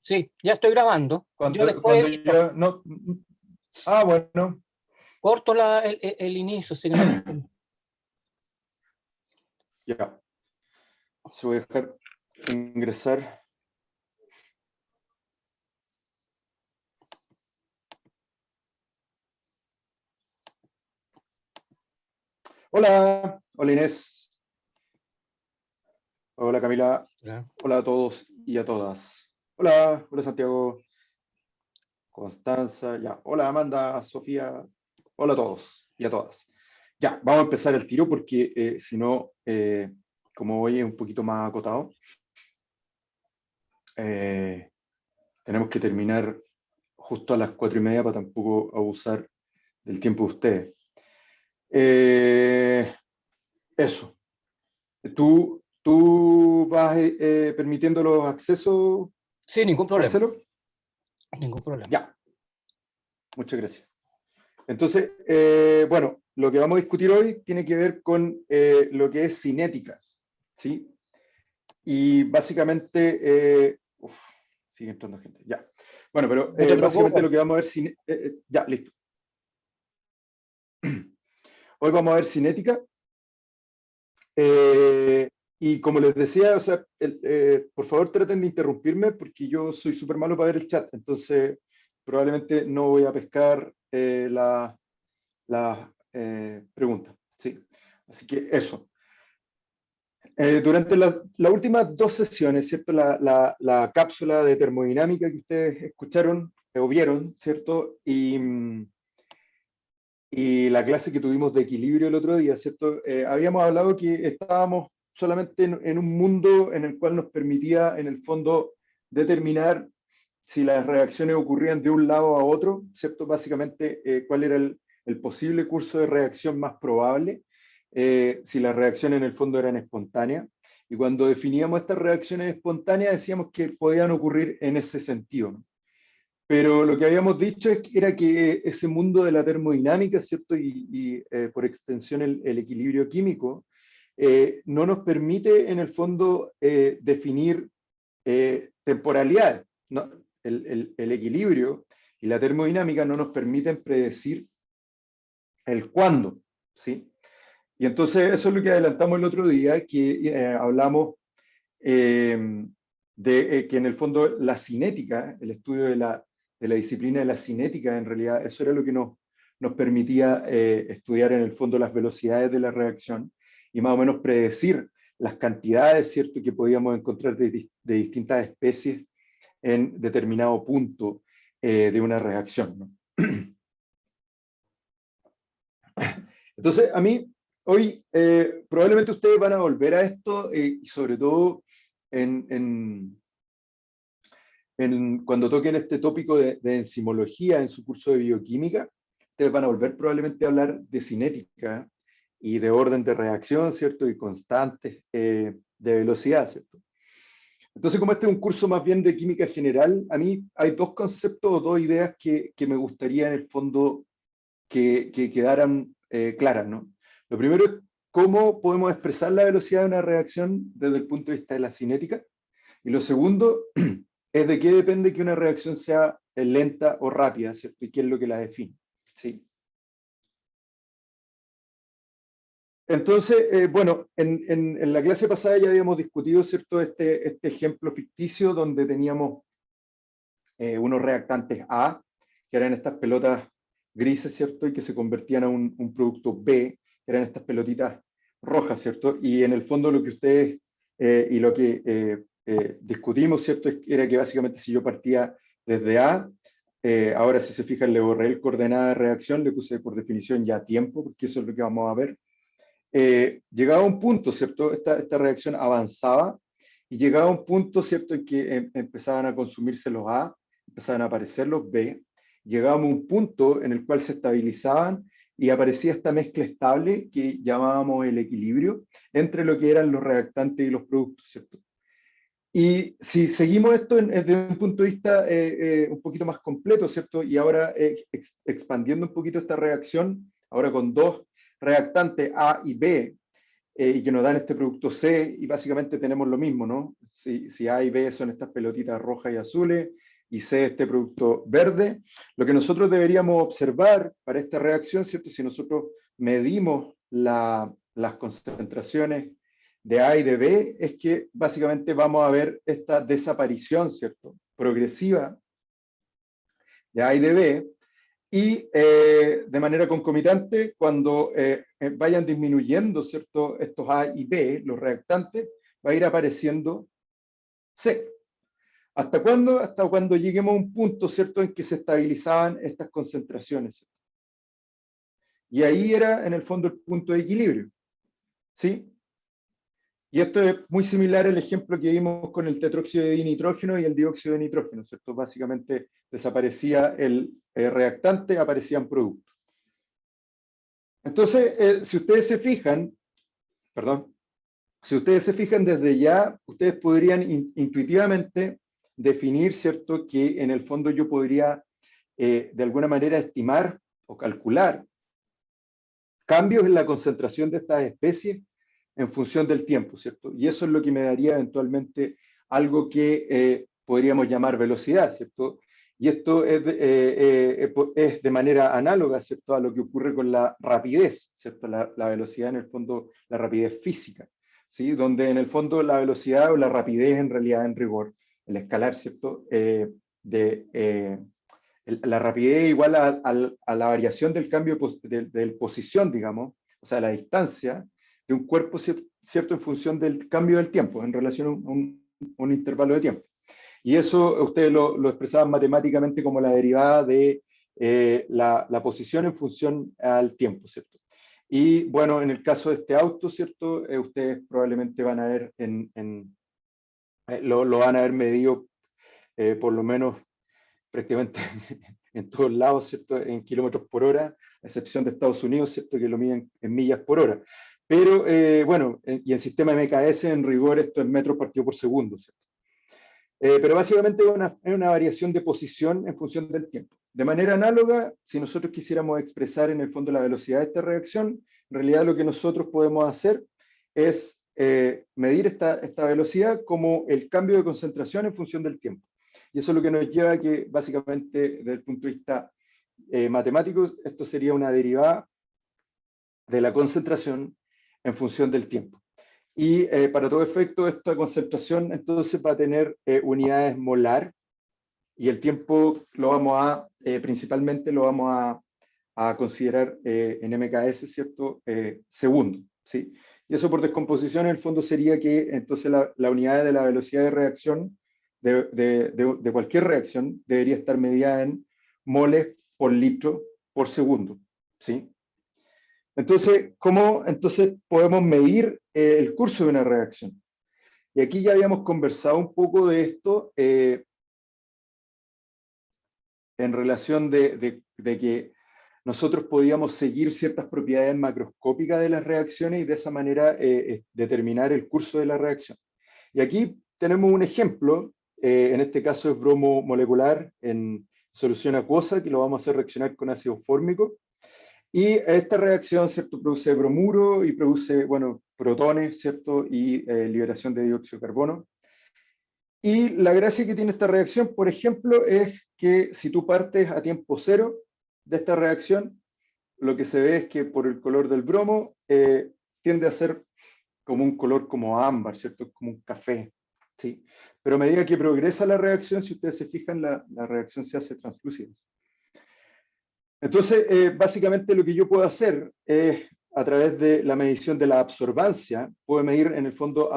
Sí, ya estoy grabando. Yo después Cuando edito, yo no. Ah, bueno. corto el inicio, así que no hay problema. Ya. Se voy a dejar ingresar. Hola, hola Inés. Hola Camila. Ya. Hola a todos y a todas. Hola, hola Santiago, Constanza, ya. Hola Amanda, Sofía. Hola a todos y a todas. Ya, vamos a empezar el tiro porque si no, como hoy es un poquito más acotado, eh, tenemos que terminar justo a las 4:30 para tampoco abusar del tiempo de ustedes. Eh, Eso. ¿Tú vas permitiendo los accesos, Sí, ningún problema. Marcelo? Ningún problema. Ya, muchas gracias. Entonces, bueno, lo que vamos a discutir hoy tiene que ver con lo que es cinética, ¿sí? Y básicamente, sigue entrando gente, ya. Bueno, pero No te básicamente preocupes. lo que vamos a ver, ya, listo. Hoy vamos a ver cinética. eh, y como les decía, o sea, por favor traten de interrumpirme porque yo soy súper malo para ver el chat, entonces probablemente no voy a pescar las preguntas, ¿sí? Así que eso. Durante las últimas dos sesiones, ¿cierto? La cápsula de termodinámica que ustedes escucharon o vieron, ¿cierto? Y la clase que tuvimos de equilibrio el otro día, ¿cierto? Habíamos hablado que estábamos solamente en un mundo en el cual nos permitía, en el fondo, determinar si las reacciones ocurrían de un lado a otro, ¿cierto? Básicamente, cuál era el posible curso de reacción más probable, si las reacciones en el fondo eran espontáneas. Y cuando definíamos estas reacciones espontáneas, decíamos que podían ocurrir en ese sentido, ¿no? Pero lo que habíamos dicho era que ese mundo de la termodinámica, ¿cierto? Y por extensión el equilibrio químico, no nos permite en el fondo definir temporalidad, ¿no? El equilibrio y la termodinámica no nos permiten predecir el cuándo, ¿sí? Y entonces eso es lo que adelantamos el otro día, que hablamos eh, de que en el fondo la cinética, el estudio de la disciplina de la cinética, en realidad eso era lo que nos permitía estudiar en el fondo las velocidades de la reacción y más o menos predecir las cantidades, ¿cierto?, que podíamos encontrar de distintas especies en determinado punto de una reacción, ¿no? Entonces, a mí, hoy, probablemente ustedes van a volver a esto, y sobre todo en, en, cuando toquen este tópico de enzimología en su curso de bioquímica, ustedes van a volver probablemente a hablar de cinética y de orden de reacción, ¿cierto? Y constantes de velocidad, ¿cierto? Entonces, como este es un curso más bien de química general, a mí hay dos conceptos o dos ideas que me gustaría en el fondo que quedaran claras, ¿no? Lo primero es cómo podemos expresar la velocidad de una reacción desde el punto de vista de la cinética. Y lo segundo es de qué depende que una reacción sea lenta o rápida, ¿cierto? Y qué es lo que la define, ¿sí? Entonces, bueno, en la clase pasada ya habíamos discutido, ¿cierto? Este ejemplo ficticio donde teníamos unos reactantes A, que eran estas pelotas grises, ¿cierto? Y que se convertían a un producto B, que eran estas pelotitas rojas, ¿cierto? Y en el fondo lo que ustedes y lo que discutimos, ¿cierto? Era que básicamente si yo partía desde A, ahora si se fijan le borré el coordenada de reacción, le puse por definición ya tiempo, porque eso es lo que vamos a ver. Llegaba a un punto, ¿cierto? Esta reacción avanzaba y llegaba a un punto, ¿cierto?, en que empezaban a consumirse los A, empezaban a aparecer los B, llegábamos a un punto en el cual se estabilizaban y aparecía esta mezcla estable que llamábamos el equilibrio entre lo que eran los reactantes y los productos, ¿cierto? Y si seguimos esto desde un punto de vista un poquito más completo, ¿cierto? Y ahora expandiendo un poquito esta reacción, ahora con dos reactantes A y B, y que nos dan este producto C, y básicamente tenemos lo mismo, ¿no? Si A y B son estas pelotitas rojas y azules, y C este producto verde, lo que nosotros deberíamos observar para esta reacción, ¿cierto? Si nosotros medimos las concentraciones de A y de B, es que básicamente vamos a ver esta desaparición, ¿cierto? Progresiva de A y de B, y de manera concomitante, cuando vayan disminuyendo, ¿cierto? Estos A y B, los reactantes, va a ir apareciendo C. ¿Hasta cuándo? Hasta cuando lleguemos a un punto, ¿cierto?, en que se estabilizaban estas concentraciones, ¿cierto? Y ahí era, en el fondo, el punto de equilibrio, ¿sí? Y esto es muy similar al ejemplo que vimos con el tetróxido de dinitrógeno y el dióxido de nitrógeno, ¿cierto? Básicamente desaparecía el reactante, aparecían productos. Entonces, si ustedes se fijan, perdón, si ustedes se fijan desde ya, ustedes podrían intuitivamente definir, ¿cierto?, que en el fondo yo podría de alguna manera estimar o calcular cambios en la concentración de estas especies en función del tiempo, ¿cierto? Y eso es lo que me daría eventualmente algo que podríamos llamar velocidad, ¿cierto? Y esto es de manera análoga, ¿cierto?, a lo que ocurre con la rapidez, ¿cierto? La velocidad, en el fondo, la rapidez física, ¿sí? Donde en el fondo la velocidad o la rapidez, en realidad, en rigor, el escalar, ¿cierto?, la rapidez igual a la variación del cambio de posición, digamos, o sea, la distancia de un cuerpo, ¿cierto?, en función del cambio del tiempo, en relación a un intervalo de tiempo. Y eso ustedes lo expresaban matemáticamente como la derivada de la posición en función al tiempo, ¿cierto? Y bueno, en el caso de este auto, ¿cierto?, ustedes probablemente van a ver lo van a ver medido por lo menos prácticamente en todos lados, ¿cierto?, en kilómetros por hora, a excepción de Estados Unidos, ¿cierto?, que lo miden en millas por hora. Pero bueno, y en sistema MKS, en rigor, esto es metros partido por segundo, ¿cierto? Pero básicamente es una variación de posición en función del tiempo. De manera análoga, si nosotros quisiéramos expresar en el fondo la velocidad de esta reacción, en realidad lo que nosotros podemos hacer es medir esta velocidad como el cambio de concentración en función del tiempo. Y eso es lo que nos lleva a que, básicamente, desde el punto de vista matemático, esto sería una derivada de la concentración en función del tiempo. Y para todo efecto, esta concentración entonces va a tener unidades molar, y el tiempo lo vamos a, principalmente lo vamos a considerar en MKS, ¿cierto?, segundo, ¿sí? Y eso por descomposición, en el fondo, sería que entonces la unidad de la velocidad de reacción de cualquier reacción debería estar medida en moles por litro por segundo, ¿sí? Entonces, ¿cómo entonces podemos medir el curso de una reacción? Y aquí ya habíamos conversado un poco de esto en relación de que nosotros podíamos seguir ciertas propiedades macroscópicas de las reacciones y de esa manera determinar el curso de la reacción. Y aquí tenemos un ejemplo, en este caso es bromo molecular en solución acuosa, que lo vamos a hacer reaccionar con ácido fórmico. Y esta reacción, ¿cierto?, produce bromuro y produce, bueno, protones, ¿cierto?, y liberación de dióxido de carbono. Y la gracia que tiene esta reacción, por ejemplo, es que si tú partes a tiempo cero de esta reacción, lo que se ve es que por el color del bromo tiende a ser como un color como ámbar, ¿cierto?, como un café, ¿sí? Pero a medida que progresa la reacción, si ustedes se fijan, la reacción se hace translúcida. Entonces, básicamente lo que yo puedo hacer es, a través de la medición de la absorbancia, puedo medir en el fondo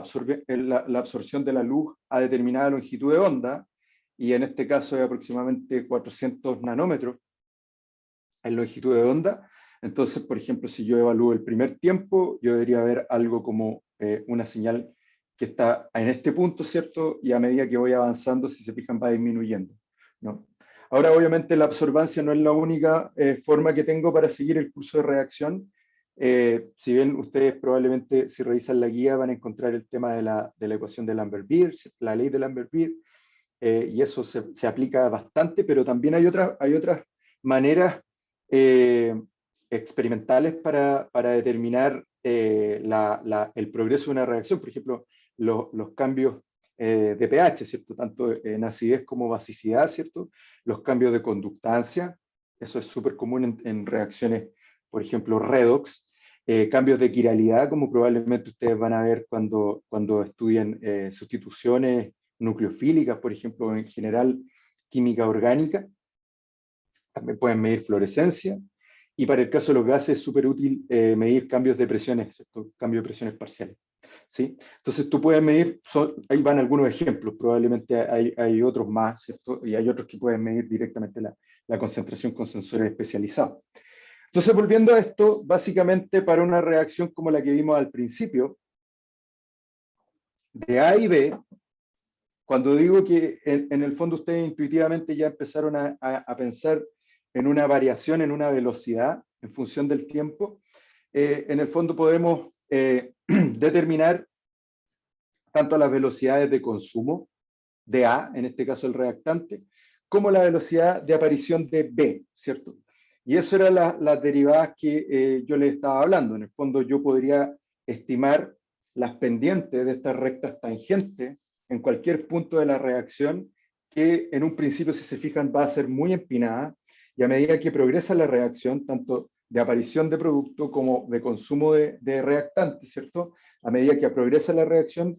la absorción de la luz a determinada longitud de onda, y en este caso es aproximadamente 400 nanómetros en longitud de onda. Entonces, por ejemplo, si yo evalúo el primer tiempo, yo debería ver algo como una señal que está en este punto, ¿cierto? Y a medida que voy avanzando, si se fijan, va disminuyendo, ¿no? Ahora, obviamente, la absorbancia no es la única forma que tengo para seguir el curso de reacción. Si bien ustedes probablemente, si revisan la guía, van a encontrar el tema de la ecuación de Lambert-Beer, la ley de Lambert-Beer, y eso se aplica bastante, pero también hay otras maneras experimentales para determinar el progreso de una reacción, por ejemplo, los cambios de pH, ¿cierto? Tanto en acidez como basicidad, ¿cierto? Los cambios de conductancia, eso es súper común en reacciones, por ejemplo, redox. Cambios de quiralidad, como probablemente ustedes van a ver cuando estudien sustituciones nucleofílicas, por ejemplo, en general química orgánica. También pueden medir fluorescencia. Y para el caso de los gases es súper útil medir cambios de presiones, ¿cierto? Cambios de presiones parciales. ¿Sí? Entonces tú puedes medir, ahí van algunos ejemplos, probablemente hay otros más, ¿cierto? Y hay otros que pueden medir directamente la concentración con sensores especializados. Entonces, volviendo a esto, básicamente para una reacción como la que vimos al principio, de A y B, cuando digo que en el fondo ustedes intuitivamente ya empezaron a pensar en una variación, en una velocidad, en función del tiempo, en el fondo podemos determinar tanto las velocidades de consumo de A, en este caso el reactante, como la velocidad de aparición de B, ¿cierto? Y eso eran las derivadas que yo les estaba hablando. En el fondo yo podría estimar las pendientes de estas rectas tangentes en cualquier punto de la reacción, que en un principio, si se fijan, va a ser muy empinada, y a medida que progresa la reacción, tanto de aparición de producto como de consumo de reactante, ¿cierto? A medida que progresa la reacción,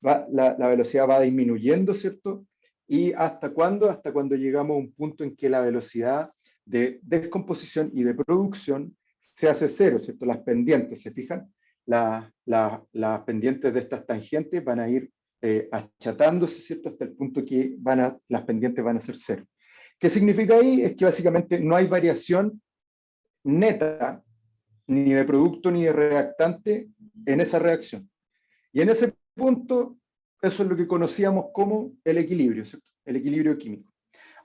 la velocidad va disminuyendo, ¿cierto? ¿Y hasta cuándo? Hasta cuando llegamos a un punto en que la velocidad de descomposición y de producción se hace cero, ¿cierto? Las pendientes, ¿se fijan? Las pendientes de estas tangentes van a ir achatándose, ¿cierto? Hasta el punto que las pendientes van a ser cero. ¿Qué significa ahí? Es que básicamente no hay variación neta ni de producto ni de reactante en esa reacción. Y en ese punto, eso es lo que conocíamos como el equilibrio, ¿cierto? El equilibrio químico.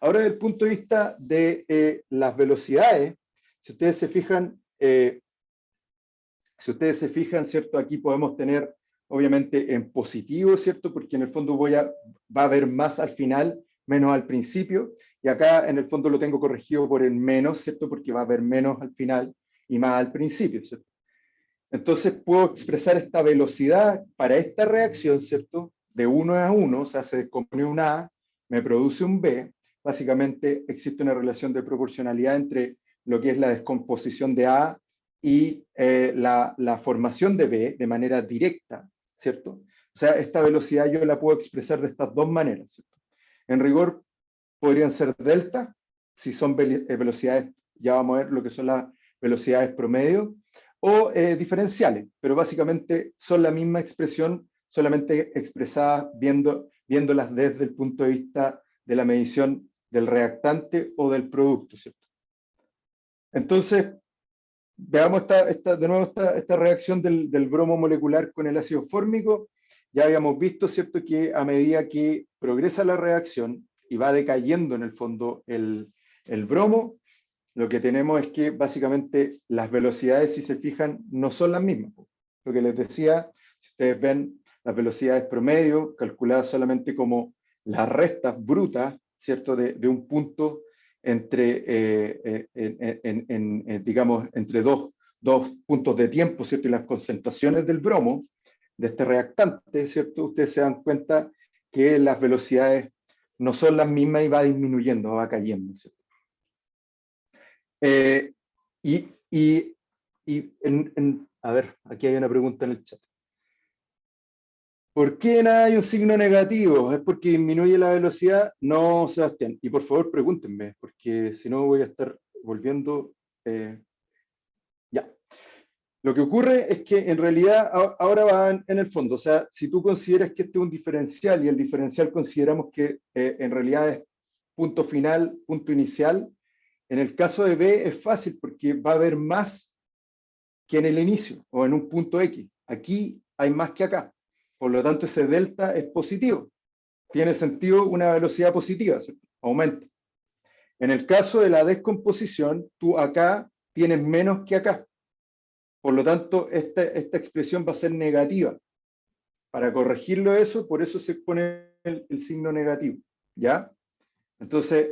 Ahora, desde el punto de vista de las velocidades, si ustedes se fijan, ¿cierto? Aquí podemos tener, obviamente, en positivo, ¿cierto? Porque en el fondo va a haber más al final, menos al principio. Y acá, en el fondo, lo tengo corregido por el menos, ¿cierto? Porque va a haber menos al final y más al principio, ¿cierto? Entonces puedo expresar esta velocidad para esta reacción, ¿cierto? De 1 a 1, o sea, se descompone un A, me produce un B. Básicamente existe una relación de proporcionalidad entre lo que es la descomposición de A y la formación de B de manera directa, ¿cierto? O sea, esta velocidad yo la puedo expresar de estas dos maneras, ¿cierto? En rigor podrían ser delta, si son velocidades, ya vamos a ver lo que son las velocidades promedio, o diferenciales, pero básicamente son la misma expresión, solamente expresadas viéndolas desde el punto de vista de la medición del reactante o del producto, ¿cierto? Entonces, veamos de nuevo esta reacción del bromo molecular con el ácido fórmico. Ya habíamos visto, ¿cierto?, que a medida que progresa la reacción y va decayendo en el fondo el bromo, lo que tenemos es que básicamente las velocidades, si se fijan, no son las mismas. Lo que les decía, si ustedes ven las velocidades promedio, calculadas solamente como las restas brutas, ¿cierto?, de un punto entre, digamos, entre dos puntos de tiempo, ¿cierto?, y las concentraciones del bromo, de este reactante, ¿cierto?, ustedes se dan cuenta que las velocidades no son las mismas y va disminuyendo, va cayendo, ¿cierto? A ver, aquí hay una pregunta en el chat. ¿Por qué nada hay un signo negativo? ¿Es porque disminuye la velocidad? No, Sebastián. Y por favor pregúntenme, porque si no voy a estar volviendo... Ya. Lo que ocurre es que en realidad ahora va en el fondo. O sea, si tú consideras que este es un diferencial y el diferencial consideramos que en realidad es punto final, punto inicial, en el caso de B es fácil porque va a haber más que en el inicio o en un punto X. Aquí hay más que acá. Por lo tanto, ese delta es positivo. Tiene sentido una velocidad positiva, ¿cierto? Aumenta. En el caso de la descomposición, tú acá tienes menos que acá. Por lo tanto, esta expresión va a ser negativa. Para corregirlo eso, por eso se pone el signo negativo. ¿Ya? Entonces,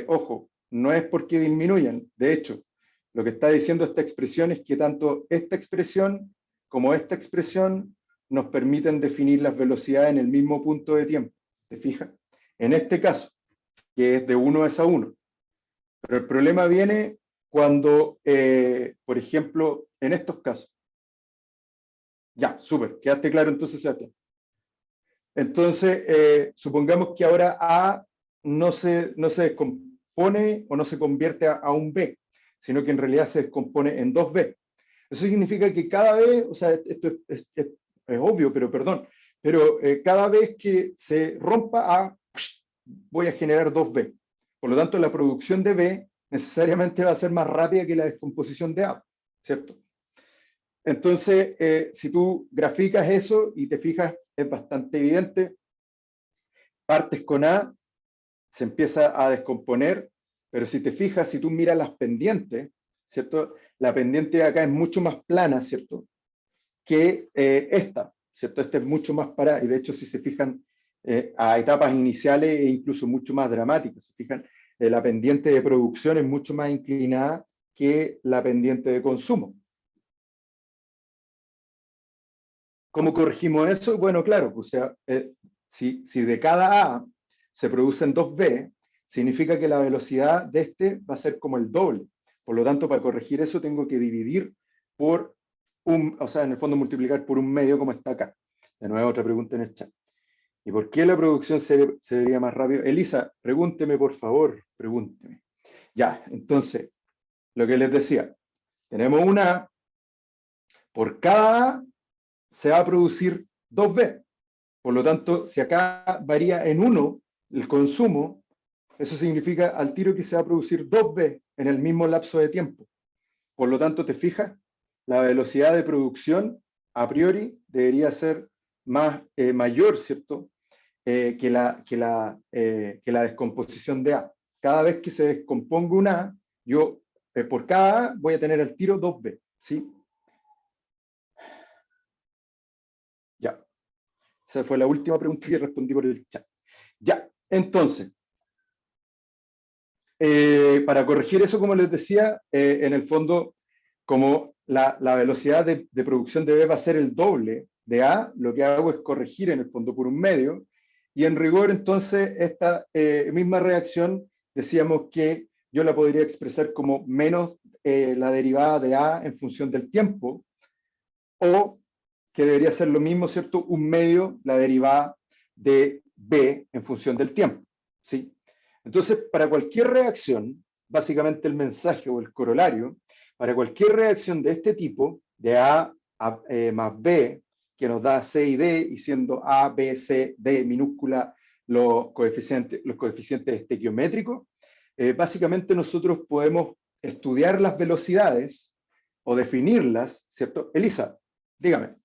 ojo, no es porque disminuyan. De hecho, lo que está diciendo esta expresión es que tanto esta expresión como esta expresión nos permiten definir las velocidades en el mismo punto de tiempo. ¿Te fijas? En este caso, que es de 1 es a 1. Pero el problema viene cuando, por ejemplo, en estos casos. Ya, súper, quedaste claro entonces, Sebastián. Entonces, supongamos que ahora A no se descompone o no se convierte a un B, sino que en realidad se descompone en 2B. Eso significa que cada vez, o sea, esto es obvio, pero perdón, pero cada vez que se rompa A, voy a generar 2B. Por lo tanto, la producción de B necesariamente va a ser más rápida que la descomposición de A, ¿cierto? Entonces, si tú graficas eso y te fijas, es bastante evidente. Partes con A, se empieza a descomponer, pero si te fijas, si tú miras las pendientes, ¿cierto? La pendiente de acá es mucho más plana, ¿cierto? Que esta, ¿cierto? Esta es mucho más parada, y de hecho, si se fijan a etapas iniciales, e incluso mucho más dramáticas, se fijan, la pendiente de producción es mucho más inclinada que la pendiente de consumo. ¿Cómo corregimos eso? Bueno, claro, o sea, si de cada A se producen 2B, significa que la velocidad de este va a ser como el doble. Por lo tanto, para corregir eso tengo que dividir por o sea, en el fondo multiplicar por un medio como está acá. De nuevo, otra pregunta en el chat. ¿Y por qué la producción se vería más rápido? Elisa, pregúnteme, por favor, pregúnteme. Ya, entonces, lo que les decía, tenemos una A, por cada A se va a producir 2B. Por lo tanto, si acá varía en 1 el consumo, eso significa al tiro que se va a producir 2B en el mismo lapso de tiempo. Por lo tanto, te fijas, la velocidad de producción a priori debería ser mayor, ¿cierto? Que la descomposición de A. Cada vez que se descomponga una A, yo por cada A voy a tener al tiro 2B, ¿sí? Ya. Esa fue la última pregunta que respondí por el chat. Ya, entonces, para corregir eso, como les decía, en el fondo, como la velocidad de producción de B va a ser el doble de A, lo que hago es corregir en el fondo por un medio, y en rigor, entonces, esta misma reacción, decíamos que yo la podría expresar como menos la derivada de A en función del tiempo, o que debería ser lo mismo, ¿cierto? Un medio, la derivada de B en función del tiempo, ¿sí? Entonces, para cualquier reacción, básicamente el mensaje o el corolario, para cualquier reacción de este tipo, de A más B, que nos da C y D, y siendo A, B, C, D minúscula los coeficientes estequiométricos, básicamente nosotros podemos estudiar las velocidades o definirlas, ¿cierto? Elisa, dígame.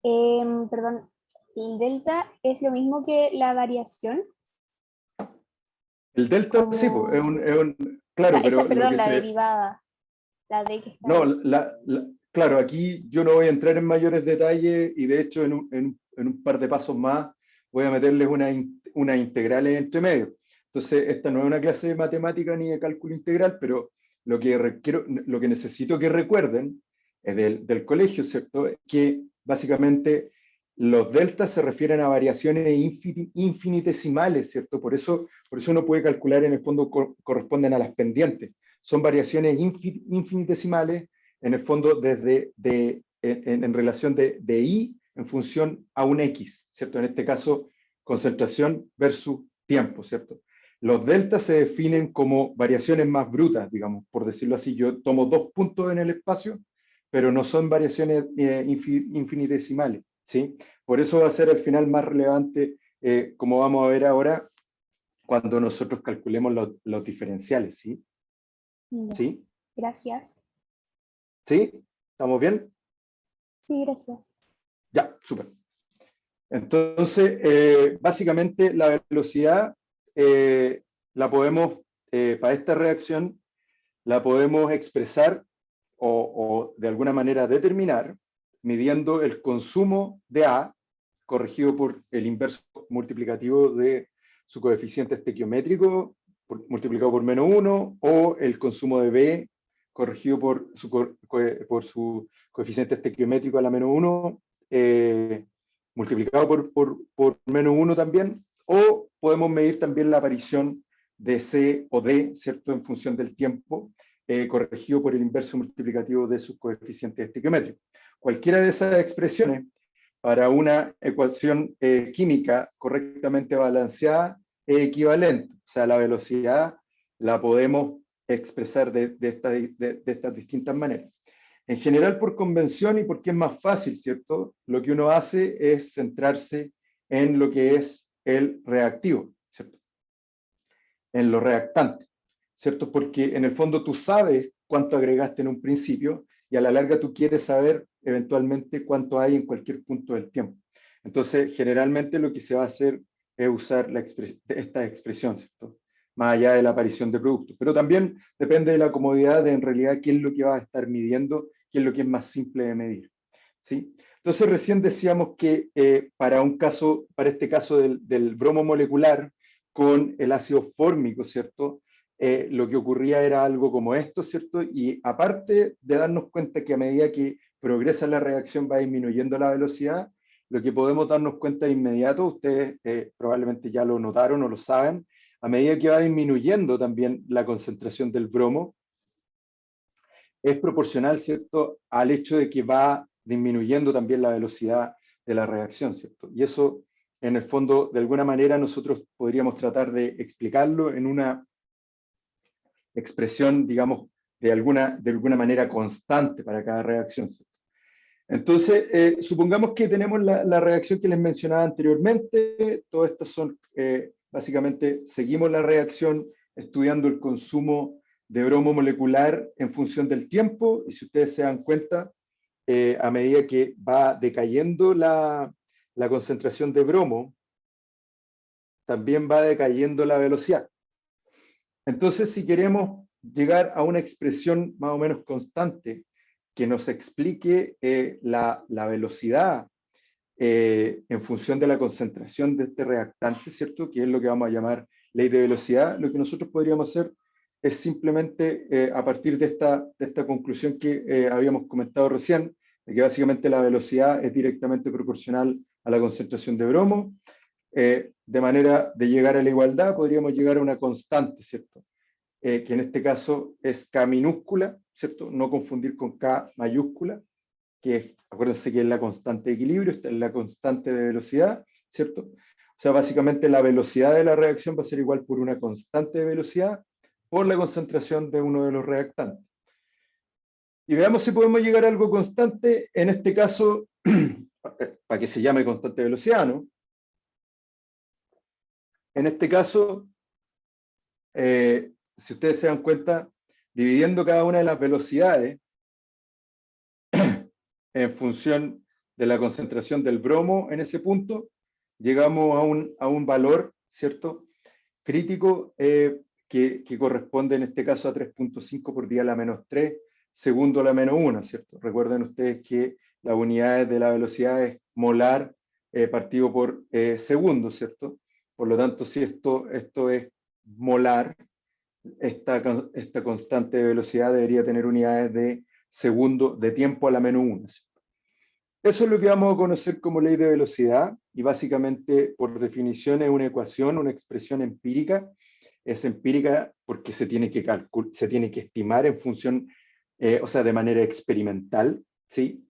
Perdón, ¿el delta es lo mismo que la variación? El delta, Como... sí, pues, claro, o sea, pero perdón, la derivada, la D que está no, ahí. claro, aquí yo no voy a entrar en mayores detalles y de hecho en un par de pasos más voy a meterles una integral entre medio. Entonces, esta no es una clase de matemática ni de cálculo integral, pero lo que necesito que recuerden es del colegio, ¿cierto? Que básicamente los deltas se refieren a variaciones infinitesimales, ¿cierto? Por eso uno puede calcular, en el fondo corresponden a las pendientes. Son variaciones infinitesimales, en el fondo en relación de I en función a un X, ¿cierto? En este caso, concentración versus tiempo, ¿cierto? Los deltas se definen como variaciones más brutas, digamos, por decirlo así. Yo tomo 2 puntos en el espacio, pero no son variaciones infinitesimales, ¿sí? Por eso va a ser al final más relevante, como vamos a ver ahora, cuando nosotros calculemos los diferenciales, ¿sí? Ya. ¿Sí? Gracias. ¿Sí? ¿Estamos bien? Sí, gracias. Ya, súper. Entonces, básicamente la velocidad la podemos, para esta reacción, la podemos expresar o de alguna manera determinar midiendo el consumo de A corregido por el inverso multiplicativo de su coeficiente estequiométrico multiplicado por -1 o el consumo de B corregido por su coeficiente estequiométrico a la menos 1, multiplicado por menos 1 también, o podemos medir también la aparición de C o D, ¿cierto?, en función del tiempo, corregido por el inverso multiplicativo de sus coeficientes estequiométricos. Cualquiera de esas expresiones para una ecuación química correctamente balanceada es equivalente. O sea, la velocidad la podemos expresar de estas distintas maneras. En general, por convención y porque es más fácil, ¿cierto? Lo que uno hace es centrarse en lo que es el reactivo, ¿cierto? En lo reactante, ¿cierto? Porque en el fondo tú sabes cuánto agregaste en un principio y a la larga tú quieres saber eventualmente cuánto hay en cualquier punto del tiempo. Entonces, generalmente lo que se va a hacer es usar esta expresión, ¿cierto?, más allá de la aparición de productos. Pero también depende de la comodidad de en realidad qué es lo que va a estar midiendo, qué es lo que es más simple de medir, ¿sí? Entonces, recién decíamos que para este caso del bromo molecular con el ácido fórmico, ¿cierto?, lo que ocurría era algo como esto, ¿cierto? Y aparte de darnos cuenta que a medida que progresa la reacción va disminuyendo la velocidad, lo que podemos darnos cuenta de inmediato, ustedes probablemente ya lo notaron o lo saben, a medida que va disminuyendo también la concentración del bromo, es proporcional, ¿cierto?, al hecho de que va disminuyendo también la velocidad de la reacción, ¿cierto? Y eso, en el fondo, de alguna manera nosotros podríamos tratar de explicarlo en una expresión, digamos, de alguna manera constante para cada reacción, ¿cierto? Entonces, supongamos que tenemos la reacción que les mencionaba anteriormente. Todas estas son, básicamente, seguimos la reacción estudiando el consumo de bromo molecular en función del tiempo. Y si ustedes se dan cuenta, a medida que va decayendo la concentración de bromo, también va decayendo la velocidad. Entonces, si queremos llegar a una expresión más o menos constante que nos explique la velocidad en función de la concentración de este reactante, ¿cierto?, que es lo que vamos a llamar ley de velocidad, lo que nosotros podríamos hacer es simplemente, a partir de esta conclusión que habíamos comentado recién, de que básicamente la velocidad es directamente proporcional a la concentración de bromo, de manera de llegar a la igualdad, podríamos llegar a una constante, ¿cierto?, que en este caso es K minúscula, ¿cierto? No confundir con K mayúscula, que es, acuérdense que es la constante de equilibrio, esta es la constante de velocidad, ¿cierto? O sea, básicamente la velocidad de la reacción va a ser igual por una constante de velocidad por la concentración de uno de los reactantes. Y veamos si podemos llegar a algo constante, en este caso, para que se llame constante de velocidad, ¿no? En este caso, si ustedes se dan cuenta, dividiendo cada una de las velocidades en función de la concentración del bromo en ese punto, llegamos a un valor, ¿cierto?, crítico que corresponde en este caso a 3.5 por 10 a la menos 3, segundo a la menos 1, ¿cierto? Recuerden ustedes que las unidades de la velocidad es molar partido por segundo, ¿cierto? Por lo tanto, si esto es molar, esta constante de velocidad debería tener unidades de segundo, de tiempo a la menos 1. Eso es lo que vamos a conocer como ley de velocidad, y básicamente, por definición, es una ecuación, una expresión empírica. Es empírica porque se tiene que estimar en función, o sea, de manera experimental, ¿sí?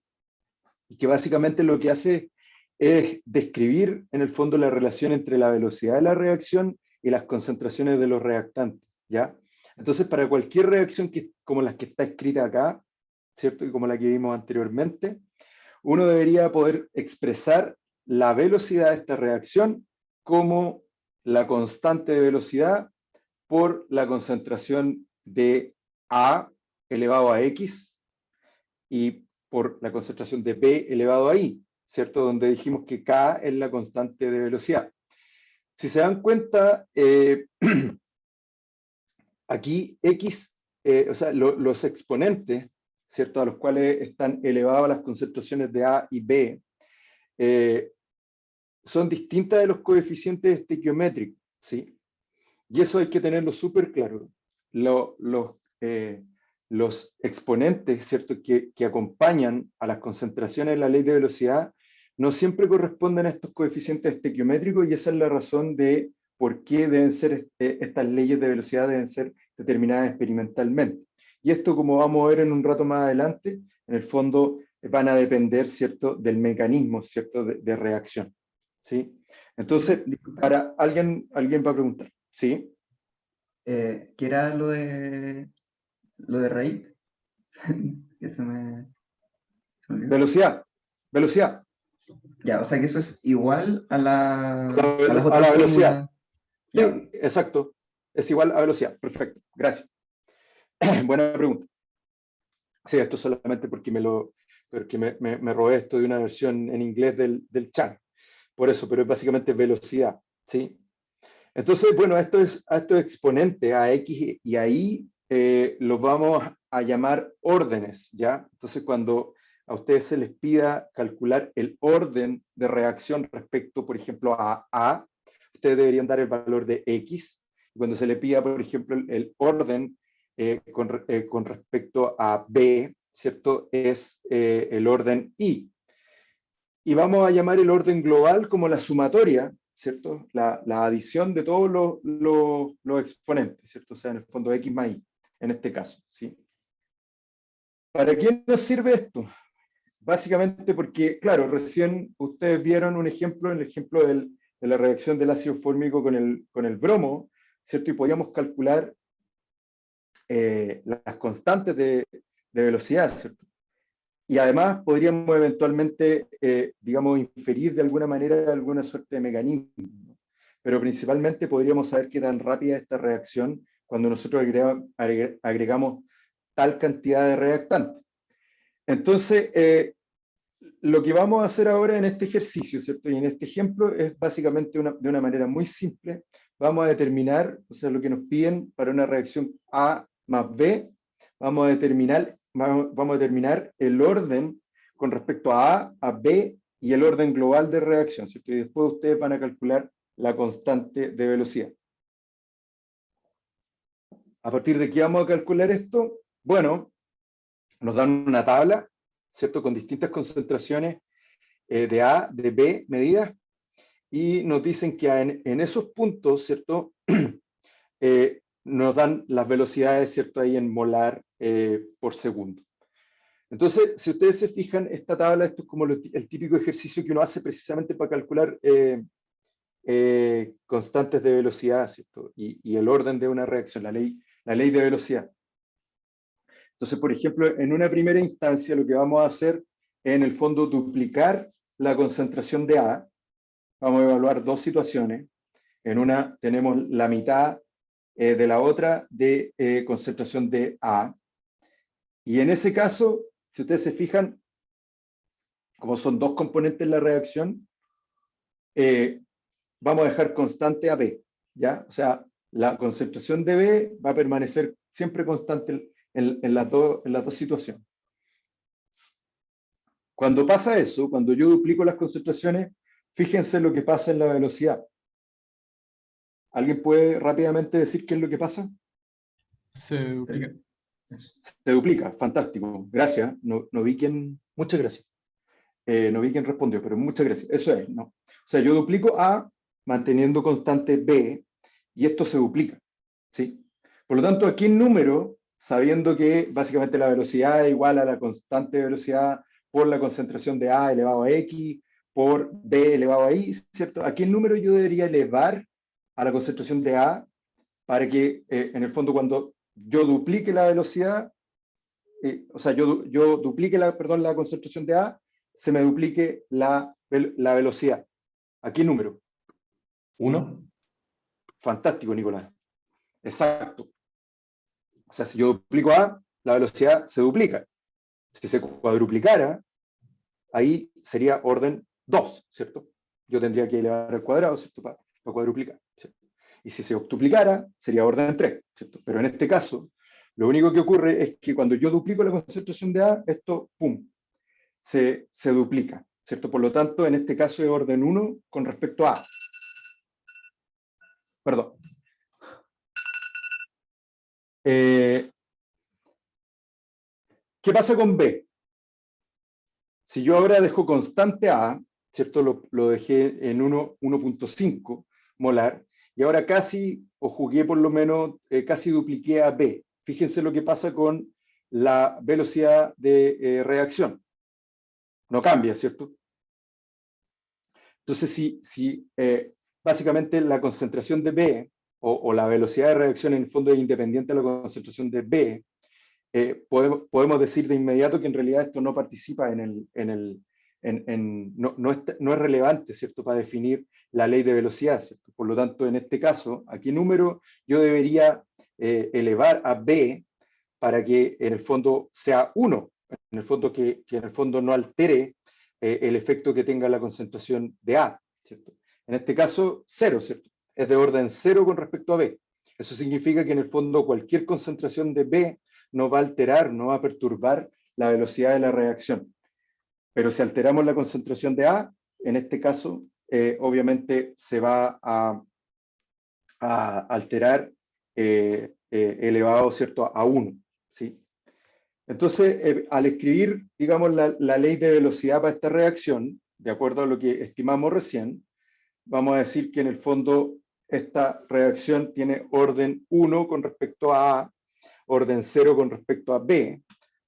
Y que básicamente lo que hace es describir, en el fondo, la relación entre la velocidad de la reacción y las concentraciones de los reactantes, ¿ya? Entonces, para cualquier reacción como la que está escrita acá, ¿cierto?, y como la que vimos anteriormente, uno debería poder expresar la velocidad de esta reacción como la constante de velocidad por la concentración de A elevado a X y por la concentración de B elevado a Y, ¿cierto? Donde dijimos que K es la constante de velocidad. Si se dan cuenta, aquí X, o sea, los exponentes, ¿cierto?, a los cuales están elevadas las concentraciones de A y B, son distintas de los coeficientes estequiométricos, ¿sí? Y eso hay que tenerlo súper claro. los exponentes, ¿cierto?, que acompañan a las concentraciones de la ley de velocidad no siempre corresponden a estos coeficientes estequiométricos, y esa es la razón de por qué deben ser, estas leyes de velocidad deben ser determinadas experimentalmente. Y esto, como vamos a ver en un rato más adelante, en el fondo van a depender, ¿cierto?, del mecanismo, ¿cierto?, de reacción. ¿Sí? Entonces, para alguien va a preguntar. ¿Sí? ¿Qué era lo de rate? Que se me olvidó. Velocidad. Ya, o sea que eso es igual a las A la otras velocidad. fórmulas. Ya, Sí, exacto. Es igual a velocidad. Perfecto. Gracias. Buena pregunta. Sí, esto solamente porque me robé esto de una versión en inglés del chat. Por eso, pero es básicamente velocidad. ¿Sí? Entonces, bueno, esto es exponente a X y a Y, los vamos a llamar órdenes, ¿ya? Entonces, cuando a ustedes se les pida calcular el orden de reacción respecto, por ejemplo, a A, ustedes deberían dar el valor de X. Cuando se le pida, por ejemplo, el orden con respecto a B, ¿cierto? Es el orden Y. Y vamos a llamar el orden global como la sumatoria, ¿cierto? La adición de todos los exponentes, ¿cierto? O sea, en el fondo X más Y, en este caso, ¿sí? ¿Para qué nos sirve esto? Básicamente porque, claro, recién ustedes vieron un ejemplo, el ejemplo de la reacción del ácido fórmico con el bromo, ¿cierto? Y podíamos calcular las constantes de velocidad, ¿cierto? Y además podríamos eventualmente, digamos, inferir de alguna manera alguna suerte de mecanismo, ¿no? Pero principalmente podríamos saber qué tan rápida es esta reacción cuando nosotros agregamos tal cantidad de reactantes. Entonces, lo que vamos a hacer ahora en este ejercicio, ¿cierto? Y en este ejemplo es básicamente de una manera muy simple. Vamos a determinar, o sea, lo que nos piden para una reacción A más B, vamos a determinar el orden con respecto a B y el orden global de reacción, ¿cierto? Y después ustedes van a calcular la constante de velocidad. ¿A partir de qué vamos a calcular esto? Bueno, nos dan una tabla, ¿cierto? Con distintas concentraciones de A, de B medidas, y nos dicen que en esos puntos, ¿cierto? Nos dan las velocidades, ¿cierto? Ahí en molar por segundo. Entonces, si ustedes se fijan, esta tabla, esto es como el típico ejercicio que uno hace precisamente para calcular constantes de velocidad, ¿cierto? Y el orden de una reacción, la ley de velocidad. Entonces, por ejemplo, en una primera instancia, lo que vamos a hacer es, en el fondo, duplicar la concentración de A. Vamos a evaluar dos situaciones. En una tenemos la mitad de la otra de concentración de A. Y en ese caso, si ustedes se fijan, como son dos componentes en la reacción, vamos a dejar constante a B, ¿ya? O sea, la concentración de B va a permanecer siempre constante en las dos situaciones. Cuando pasa eso, cuando yo duplico las concentraciones, fíjense lo que pasa en la velocidad. ¿Alguien puede rápidamente decir qué es lo que pasa? Se duplica. Se duplica, fantástico. Gracias. No vi quién. Muchas gracias. No vi quién respondió, pero muchas gracias. Eso es, ¿no? O sea, yo duplico A manteniendo constante B y esto se duplica, ¿sí? Por lo tanto, aquí en número, sabiendo que básicamente la velocidad es igual a la constante de velocidad por la concentración de A elevado a X por B elevado a Y, ¿cierto? Aquí en número yo debería elevar a la concentración de A para que, en el fondo, cuando yo duplique la velocidad, o sea, yo duplique la concentración de A, se me duplique la velocidad. Aquí número. 1. Fantástico, Nicolás. Exacto. O sea, si yo duplico A, la velocidad se duplica. Si se cuadruplicara, ahí sería orden 2, ¿cierto? Yo tendría que elevar al cuadrado, ¿cierto? Para cuadruplicar, ¿cierto? Y si se octuplicara, sería orden 3, ¿cierto? Pero en este caso, lo único que ocurre es que cuando yo duplico la concentración de A, esto, ¡pum!, se duplica, ¿cierto? Por lo tanto, en este caso es orden 1 con respecto a A. Perdón. pasa con B? Si yo ahora dejo constante A, ¿cierto? Lo dejé en 1.5 molar, y ahora casi, o jugué por lo menos, casi dupliqué a B. Fíjense lo que pasa con la velocidad de reacción. No cambia, ¿cierto? Entonces, si básicamente la concentración de B, o la velocidad de reacción en el fondo es independiente de la concentración de B, podemos decir de inmediato que en realidad esto no participa no es relevante, ¿cierto?, para definir la ley de velocidad, ¿cierto? Por lo tanto, en este caso, ¿a qué número yo debería elevar a B para que en el fondo sea 1? En el fondo que en el fondo no altere el efecto que tenga la concentración de A, ¿cierto? En este caso, 0, ¿cierto? Es de orden 0 con respecto a B. Eso significa que en el fondo cualquier concentración de B no va a alterar, no va a perturbar la velocidad de la reacción. Pero si alteramos la concentración de A, en este caso, obviamente se va a alterar elevado, ¿cierto?, a 1, ¿sí? Entonces, al escribir, digamos, la ley de velocidad para esta reacción, de acuerdo a lo que estimamos recién, vamos a decir que en el fondo esta reacción tiene orden 1 con respecto a A, orden 0 con respecto a B,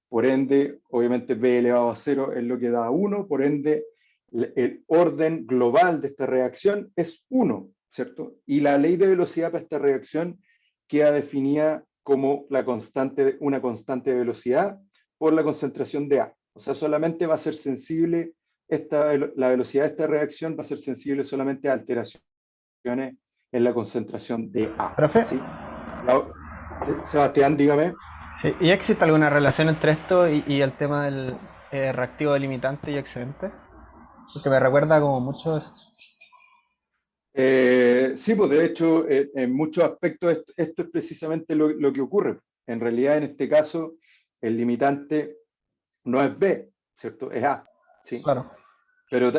por ende, obviamente B elevado a 0 es lo que da 1, por ende, el orden global de esta reacción es 1, ¿cierto? Y la ley de velocidad para esta reacción queda definida como una constante de velocidad por la concentración de A. O sea, solamente va a ser sensible, la velocidad de esta reacción va a ser sensible solamente a alteraciones en la concentración de A. Profe, ¿Sí? Sebastián, dígame. sí, ¿y existe alguna relación entre esto y el tema del reactivo delimitante y excedente? Porque me recuerda como mucho eso. Sí, pues de hecho, en muchos aspectos esto es precisamente lo que ocurre. En realidad, en este caso, el limitante no es B, ¿cierto? Es A, ¿sí? Claro. Pero,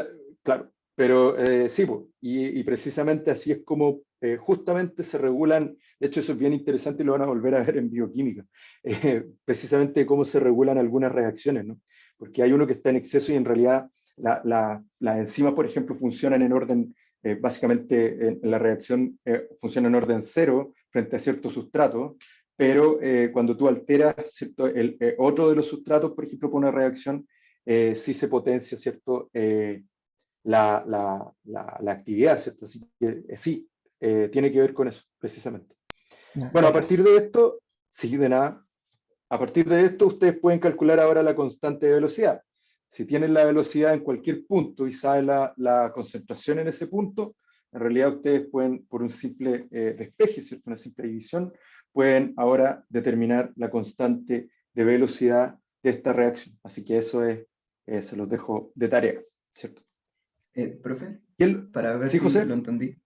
claro, pero sí, pues, y precisamente así es como justamente se regulan, de hecho eso es bien interesante y lo van a volver a ver en bioquímica, precisamente cómo se regulan algunas reacciones, ¿no? Porque hay uno que está en exceso y en realidad las enzimas, por ejemplo, funcionan en orden, básicamente en la reacción funciona en orden 0 frente a ciertos sustratos, pero cuando tú alteras, ¿cierto?, otro de los sustratos, por ejemplo, por una reacción, sí se potencia, ¿cierto?, la actividad, ¿cierto? Así que sí, tiene que ver con eso, precisamente. Ya, Bueno, a gracias. partir de esto, sí, de nada, a partir de esto ustedes pueden calcular ahora la constante de velocidad. Si tienen la velocidad en cualquier punto y saben la concentración en ese punto, en realidad ustedes pueden, por un simple despeje, ¿cierto?, una simple división, pueden ahora determinar la constante de velocidad de esta reacción. Así que eso es, se los dejo de tarea, ¿cierto? Profe, ¿Quién? para ver ¿Sí, si José? lo entendí. Sí,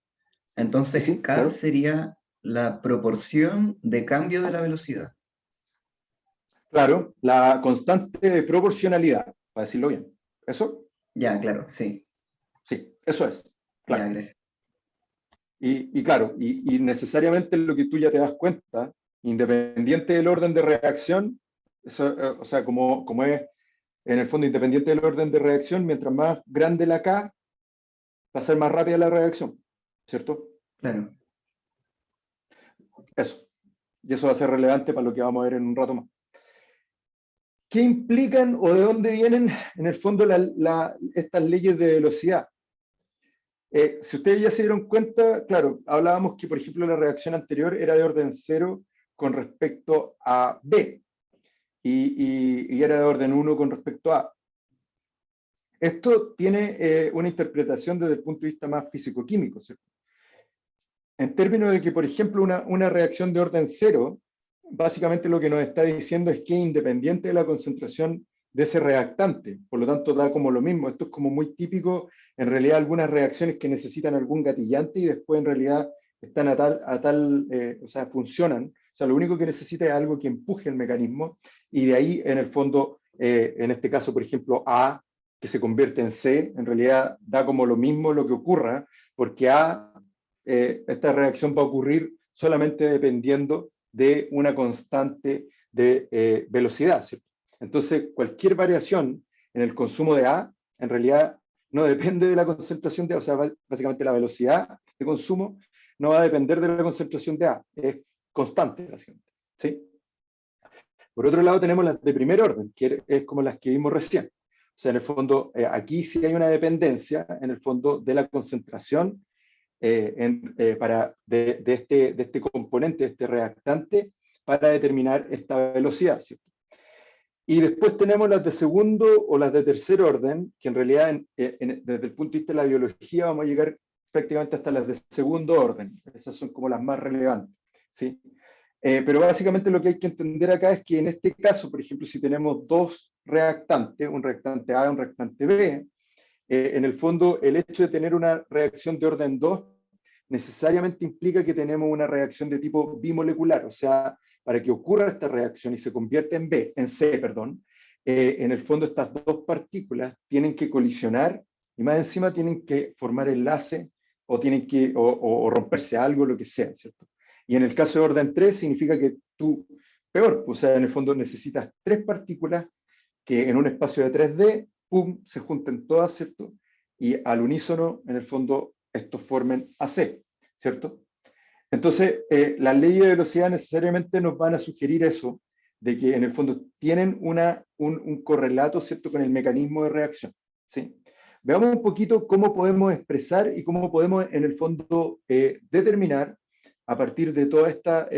Entonces, sí, K claro. sería la proporción de cambio de la velocidad. Claro, la constante de proporcionalidad, para decirlo bien. ¿Eso? Ya, claro, sí. Sí, eso es. Ya, Claro. gracias. Y claro, y necesariamente lo que tú ya te das cuenta, independiente del orden de reacción, eso, o sea, como es en el fondo independiente del orden de reacción, mientras más grande la K, va a ser más rápida la reacción, ¿cierto? Claro. Eso. Y eso va a ser relevante para lo que vamos a ver en un rato más. ¿Qué implican o de dónde vienen, en el fondo, estas leyes de velocidad? Si ustedes ya se dieron cuenta, claro, hablábamos que, por ejemplo, la reacción anterior era de orden 0 con respecto a B y era de orden 1 con respecto a A. Esto tiene una interpretación desde el punto de vista más físico-químico, ¿cierto? En términos de que, por ejemplo, una reacción de orden 0, básicamente lo que nos está diciendo es que es independiente de la concentración de ese reactante, por lo tanto da como lo mismo. Esto es como muy típico, en realidad, algunas reacciones que necesitan algún gatillante y después en realidad están o sea, funcionan. O sea, lo único que necesita es algo que empuje el mecanismo y de ahí, en el fondo, en este caso, por ejemplo, A, que se convierte en C, en realidad da como lo mismo lo que ocurra, porque esta reacción va a ocurrir solamente dependiendo de una constante de velocidad, ¿cierto? Entonces, cualquier variación en el consumo de A, en realidad, no depende de la concentración de A, o sea, básicamente la velocidad de consumo no va a depender de la concentración de A, es constante, básicamente, ¿sí? Por otro lado, tenemos las de primer orden, que es como las que vimos recién. O sea, en el fondo, aquí sí hay una dependencia, en el fondo, de la concentración de este componente, de este reactante, para determinar esta velocidad, ¿cierto? Y después tenemos las de segundo o las de tercer orden, que en realidad, desde el punto de vista de la biología, vamos a llegar prácticamente hasta las de segundo orden. Esas son como las más relevantes, ¿sí? Pero básicamente lo que hay que entender acá es que en este caso, por ejemplo, si tenemos dos reactantes, un reactante A y un reactante B, en el fondo el hecho de tener una reacción de orden 2 necesariamente implica que tenemos una reacción de tipo bimolecular, o sea, para que ocurra esta reacción y se convierta en C, en el fondo estas dos partículas tienen que colisionar y más encima tienen que formar enlace o tienen que o romperse algo, lo que sea, ¿cierto? Y en el caso de orden 3 significa que tú, peor, o sea, en el fondo necesitas tres partículas que en un espacio de 3D, ¡pum!, se junten todas, ¿cierto? Y al unísono, en el fondo, estos formen AC, ¿cierto? Entonces, las leyes de velocidad necesariamente nos van a sugerir eso, de que en el fondo tienen un correlato, ¿cierto?, con el mecanismo de reacción, ¿sí? Veamos un poquito cómo podemos expresar y cómo podemos, en el fondo, determinar, a partir de toda esta,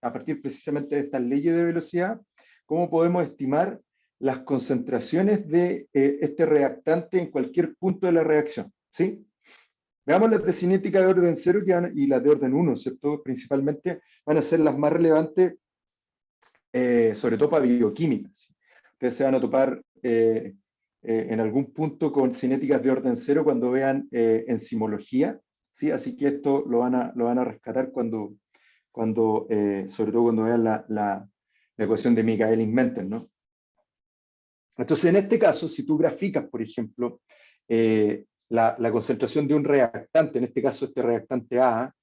a partir precisamente de estas leyes de velocidad, cómo podemos estimar las concentraciones de este reactante en cualquier punto de la reacción, ¿sí? Veamos las de cinética de orden 0 y las de orden 1, ¿cierto? Principalmente van a ser las más relevantes, sobre todo para bioquímica, ¿sí? Ustedes se van a topar en algún punto con cinéticas de orden 0 cuando vean enzimología, ¿sí? Así que esto lo van a rescatar sobre todo cuando vean la ecuación de Michaelis-Menten, ¿no? Entonces, en este caso, si tú graficas, por ejemplo, la concentración de un reactante, en este caso este reactante A,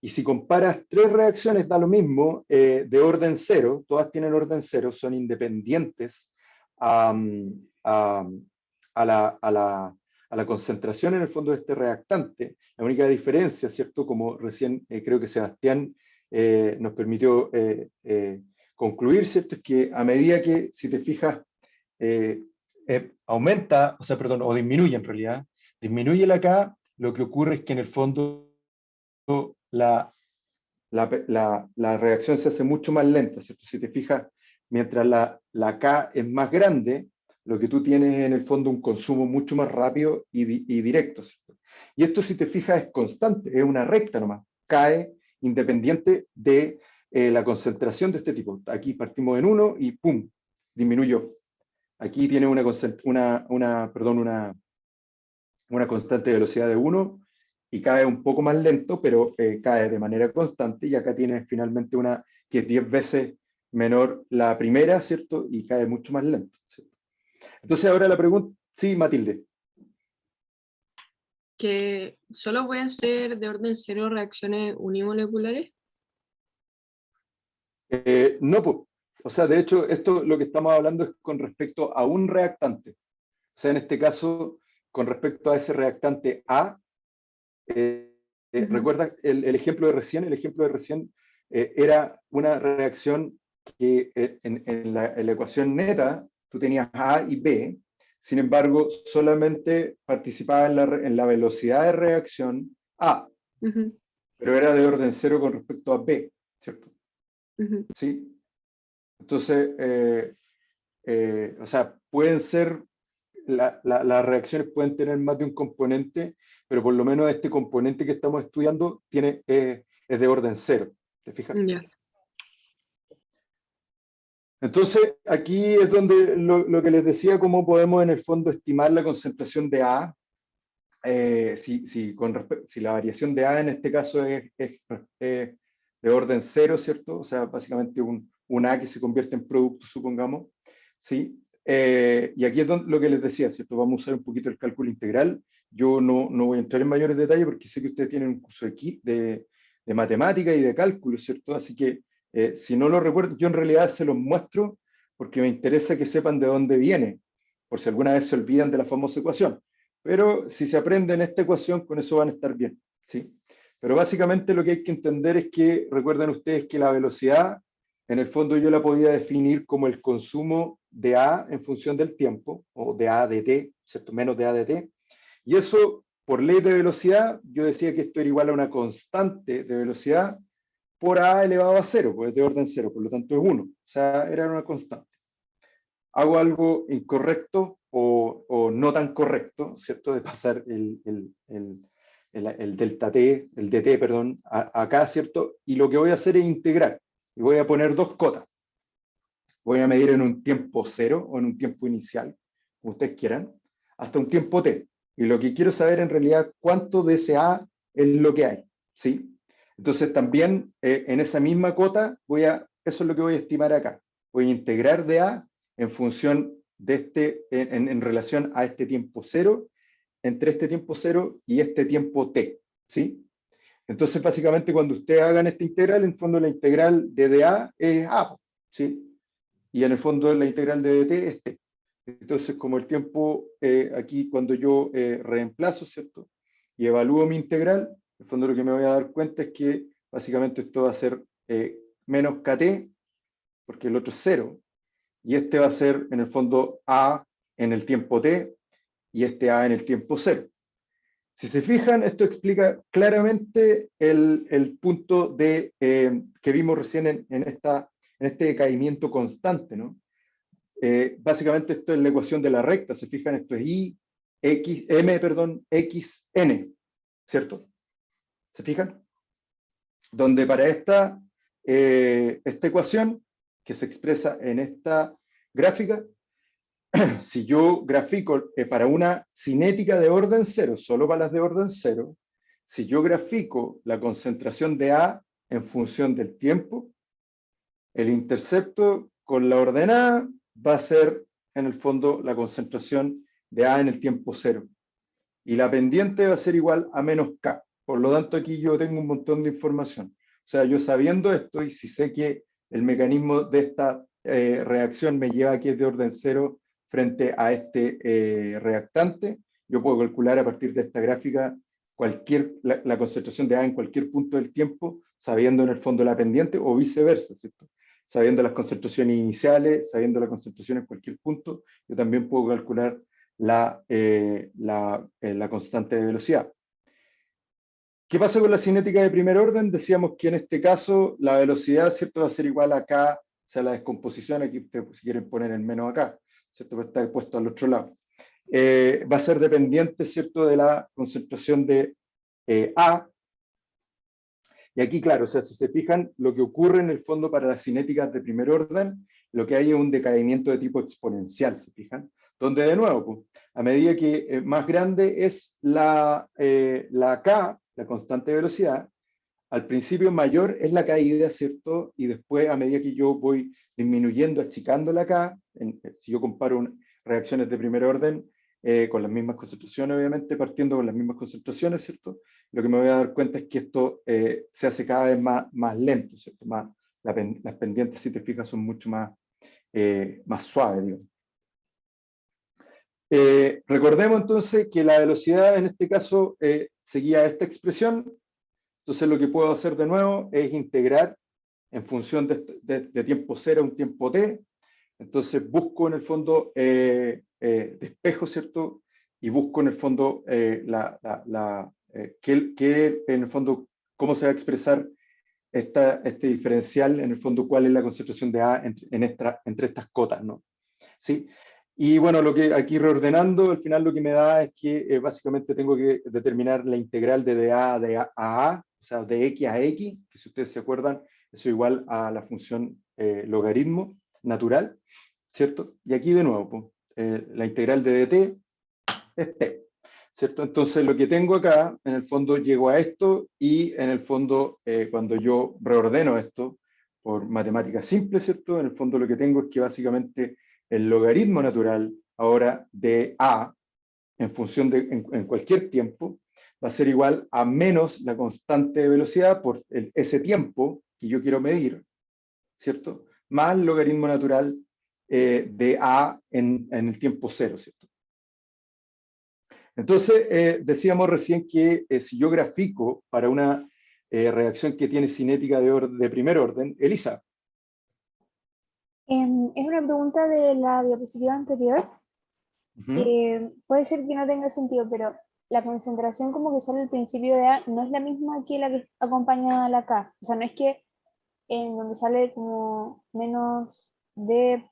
y si comparas tres reacciones da lo mismo, de orden 0, todas tienen orden 0, son independientes a la concentración en el fondo de este reactante. La única diferencia, ¿cierto? Como recién creo que Sebastián nos permitió concluir, ¿cierto? Es que a medida que, si te fijas, aumenta, o sea, perdón, o disminuye en realidad, disminuye la K, lo que ocurre es que en el fondo la reacción se hace mucho más lenta, ¿cierto? Si te fijas, mientras la K es más grande, lo que tú tienes es en el fondo un consumo mucho más rápido y directo, ¿cierto? Y esto, si te fijas, es constante, es una recta nomás, cae independiente de la concentración de este tipo. Aquí partimos en 1 y ¡pum!, disminuyó. Aquí tiene una constante de velocidad de 1 y cae un poco más lento, pero cae de manera constante, y acá tienes finalmente una que es 10 veces menor la primera, ¿cierto? Y cae mucho más lento, ¿cierto? Entonces ahora la pregunta, sí, Matilde. ¿Que solo pueden ser de orden 0 reacciones unimoleculares? No, pues, o sea, de hecho, esto lo que estamos hablando es con respecto a un reactante. O sea, en este caso, con respecto a ese reactante A, ¿recuerdas el ejemplo de recién? El ejemplo de recién era una reacción que en la ecuación neta tú tenías A y B, sin embargo, solamente participaba en la velocidad de reacción A, pero era de orden 0 con respecto a B, ¿cierto? ¿Sí? Entonces, o sea, pueden ser, las reacciones pueden tener más de un componente, pero por lo menos este componente que estamos estudiando es de orden 0, ¿te fijas? Ya. Entonces, aquí es donde lo que les decía, cómo podemos en el fondo estimar la concentración de A, si la variación de A en este caso es de orden 0, ¿cierto? O sea, básicamente un A que se convierte en producto, supongamos, ¿sí? Y aquí es lo que les decía, ¿cierto? Vamos a usar un poquito el cálculo integral. Yo no voy a entrar en mayores detalles porque sé que ustedes tienen un curso de matemática y de cálculo, ¿cierto? Así que si no lo recuerdo, yo en realidad se los muestro porque me interesa que sepan de dónde viene, por si alguna vez se olvidan de la famosa ecuación. Pero si se aprenden esta ecuación, con eso van a estar bien, ¿sí? Pero básicamente lo que hay que entender es que, recuerden ustedes que la velocidad, en el fondo yo la podía definir como el consumo de A en función del tiempo, o de A de T, ¿cierto? Menos de A de T. Y eso, por ley de velocidad, yo decía que esto era igual a una constante de velocidad por A elevado a 0, pues es de orden 0, por lo tanto es 1. O sea, era una constante. Hago algo incorrecto o no tan correcto, ¿cierto? De pasar el delta t, el dt, perdón, acá, ¿cierto? Y lo que voy a hacer es integrar. Y voy a poner dos cotas. Voy a medir en un tiempo 0 o en un tiempo inicial, como ustedes quieran, hasta un tiempo t. Y lo que quiero saber en realidad cuánto de ese a es lo que hay, ¿sí? Entonces también en esa misma cota, eso es lo que voy a estimar acá. Voy a integrar de a en función de en relación a este tiempo 0, entre este tiempo 0 y este tiempo t, ¿sí? Entonces, básicamente, cuando ustedes hagan esta integral, en el fondo la integral de dA es a, ¿sí? Y en el fondo la integral de dt es t. Entonces, como el tiempo, aquí cuando yo reemplazo, ¿cierto? Y evalúo mi integral, en el fondo lo que me voy a dar cuenta es que básicamente esto va a ser menos kt, porque el otro es 0, y este va a ser en el fondo a en el tiempo t, y este a en el tiempo 0. Si se fijan, esto explica claramente el punto que vimos recién en este decaimiento constante, ¿no? Básicamente esto es la ecuación de la recta, se fijan, esto es x, n, ¿cierto? ¿Se fijan? Donde para esta ecuación, que se expresa en esta gráfica, si yo grafico para una cinética de orden 0, solo para las de orden 0, si yo grafico la concentración de A en función del tiempo, el intercepto con la ordenada va a ser, en el fondo, la concentración de A en el tiempo 0. Y la pendiente va a ser igual a menos K. Por lo tanto, aquí yo tengo un montón de información. O sea, yo sabiendo esto, y si sé que el mecanismo de esta reacción me lleva a que es de orden 0 frente a este reactante, yo puedo calcular a partir de esta gráfica la concentración de A en cualquier punto del tiempo, sabiendo en el fondo la pendiente, o viceversa, ¿cierto? Sabiendo las concentraciones iniciales, sabiendo la concentración en cualquier punto, yo también puedo calcular la constante de velocidad. ¿Qué pasa con la cinética de primer orden? Decíamos que en este caso la velocidad, ¿cierto?, va a ser igual a K, o sea, la descomposición, aquí ustedes si quieren poner el menos acá, ¿cierto?, porque está puesto al otro lado. Va a ser dependiente, ¿cierto?, de la concentración de A. Y aquí, claro, o sea, si se fijan, lo que ocurre en el fondo para las cinéticas de primer orden, lo que hay es un decaimiento de tipo exponencial, ¿se fijan? Donde, de nuevo, pues, a medida que más grande es la K, la constante de velocidad, al principio mayor es la caída, ¿cierto? Y después, a medida que yo voy disminuyendo, achicando la K, si yo comparo reacciones de primer orden con las mismas concentraciones, obviamente, partiendo con las mismas concentraciones, ¿cierto? Lo que me voy a dar cuenta es que esto se hace cada vez más lento, ¿cierto? Las pendientes, si te fijas, son mucho más suaves, digamos. Recordemos entonces que la velocidad en este caso seguía esta expresión. Entonces lo que puedo hacer de nuevo es integrar en función de tiempo 0 a un tiempo t. Entonces busco en el fondo despejo, ¿cierto? Y busco en el fondo en el fondo cómo se va a expresar este diferencial, en el fondo cuál es la concentración de A entre estas cotas, ¿no? ¿Sí? Y bueno, lo que aquí reordenando, al final lo que me da es que básicamente tengo que determinar la integral de dA a A, o sea, de X a X, que si ustedes se acuerdan, eso es igual a la función logaritmo natural, ¿cierto? Y aquí de nuevo, pues, la integral de dt es t, ¿cierto? Entonces lo que tengo acá, en el fondo llego a esto y en el fondo cuando yo reordeno esto por matemática simple, ¿cierto? En el fondo lo que tengo es que básicamente el logaritmo natural ahora de A en función en cualquier tiempo va a ser igual a menos la constante de velocidad por ese tiempo que yo quiero medir, ¿cierto? Más el logaritmo natural de A en el tiempo cero, ¿cierto? Entonces, decíamos recién que si yo grafico para una reacción que tiene cinética de primer orden, Elisa. Es una pregunta de la diapositiva anterior. Puede ser que no tenga sentido, pero la concentración como que sale al principio de A no es la misma que la que acompaña a la K. O sea, no es que en donde sale como menos D,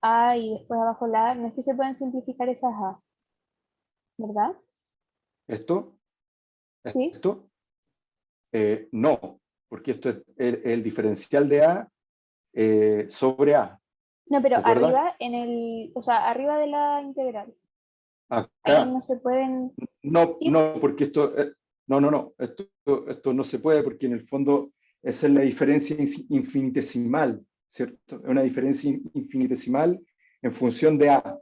A y después abajo la A, no es que se puedan simplificar esas A, ¿verdad? ¿Esto? Sí. ¿Esto? No, porque esto es el diferencial de A sobre A. No, pero ¿Recuerda? arriba o sea, arriba de la integral. Ahí Acá. no se pueden. No, ¿Sí? no, porque esto, no, esto no se puede porque en el fondo esa es la diferencia infinitesimal, ¿cierto? Es una diferencia infinitesimal en función de A.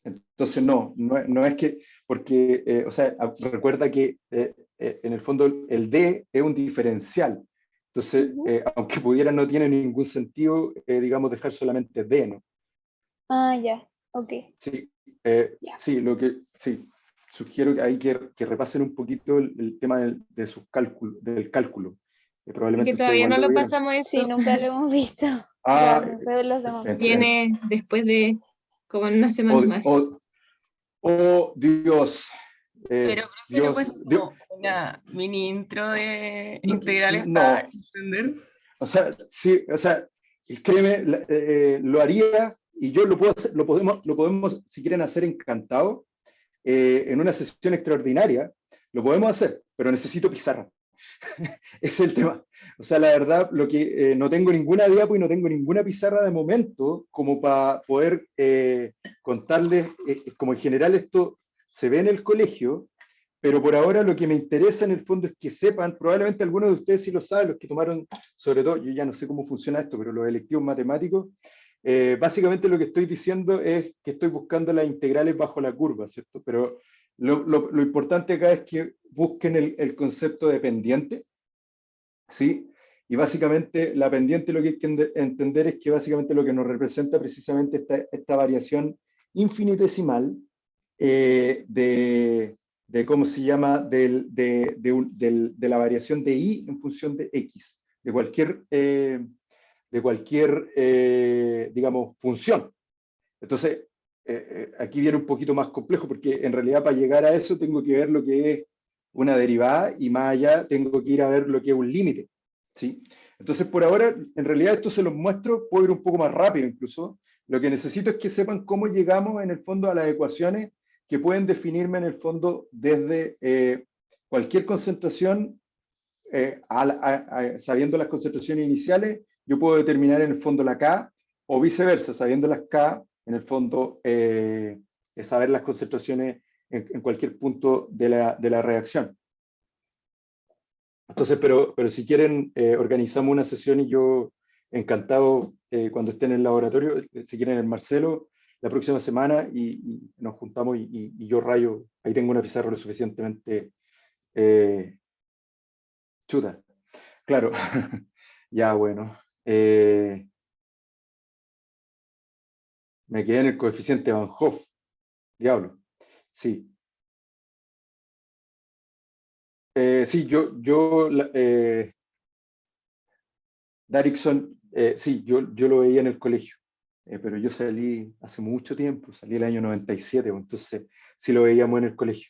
Entonces no es que, porque, o sea, recuerda que en el fondo el D es un diferencial. Entonces, aunque pudiera, no tiene ningún sentido, digamos, dejar solamente D, ¿no? Ah, ya, ok. Sí, Ya. sí, sí, sugiero que hay que repasen un poquito el tema de sus cálculos, del cálculo. Probablemente Que ustedes todavía igual no lo lo vieron. pasamos Sí, esto. nunca lo hemos visto. Ya, Ah, no sé de los demás. Viene después de como en una semana más. oh, Dios. Pero, profe, ¿no puede ser como una mini intro de integrales para No, entender? o sea, sí, o sea, créeme, lo haría y yo lo puedo hacer, lo podemos, si quieren hacer encantado, en una sesión extraordinaria, lo podemos hacer, pero necesito pizarra. Ese es el tema. O sea, la verdad, lo que no tengo ninguna diapo y no tengo ninguna pizarra de momento como para poder contarles, como en general esto se ve en el colegio, pero por ahora lo que me interesa en el fondo es que sepan, probablemente algunos de ustedes sí lo saben, los que tomaron, sobre todo, yo ya no sé cómo funciona esto, pero los electivos matemáticos, básicamente lo que estoy diciendo es que estoy buscando las integrales bajo la curva, ¿cierto? Pero lo importante acá es que busquen el concepto de pendiente, ¿sí? Y básicamente la pendiente lo que hay que entender es que básicamente lo que nos representa precisamente esta variación infinitesimal de ¿cómo se llama? De la variación de y en función de x, de cualquier digamos, función. Entonces, aquí viene un poquito más complejo porque en realidad para llegar a eso tengo que ver lo que es una derivada y más allá tengo que ir a ver lo que es un límite, ¿sí? Entonces, por ahora, en realidad esto se los muestro, puedo ir un poco más rápido incluso. Lo que necesito es que sepan cómo llegamos en el fondo a las ecuaciones que pueden definirme en el fondo desde cualquier concentración, sabiendo las concentraciones iniciales, yo puedo determinar en el fondo la K, o viceversa, sabiendo las K, en el fondo, saber las concentraciones en cualquier punto de la reacción. Entonces, pero si quieren, organizamos una sesión y yo encantado cuando estén en el laboratorio, si quieren el Marcelo, la próxima semana y nos juntamos y yo rayo, ahí tengo una pizarra lo suficientemente chuta. Claro, ya bueno. Me quedé en el coeficiente Van Hoff. Diablo. Sí. Sí, Darickson, sí, yo lo veía en el colegio, pero yo salí hace mucho tiempo, salí el año 97, entonces sí lo veíamos en el colegio.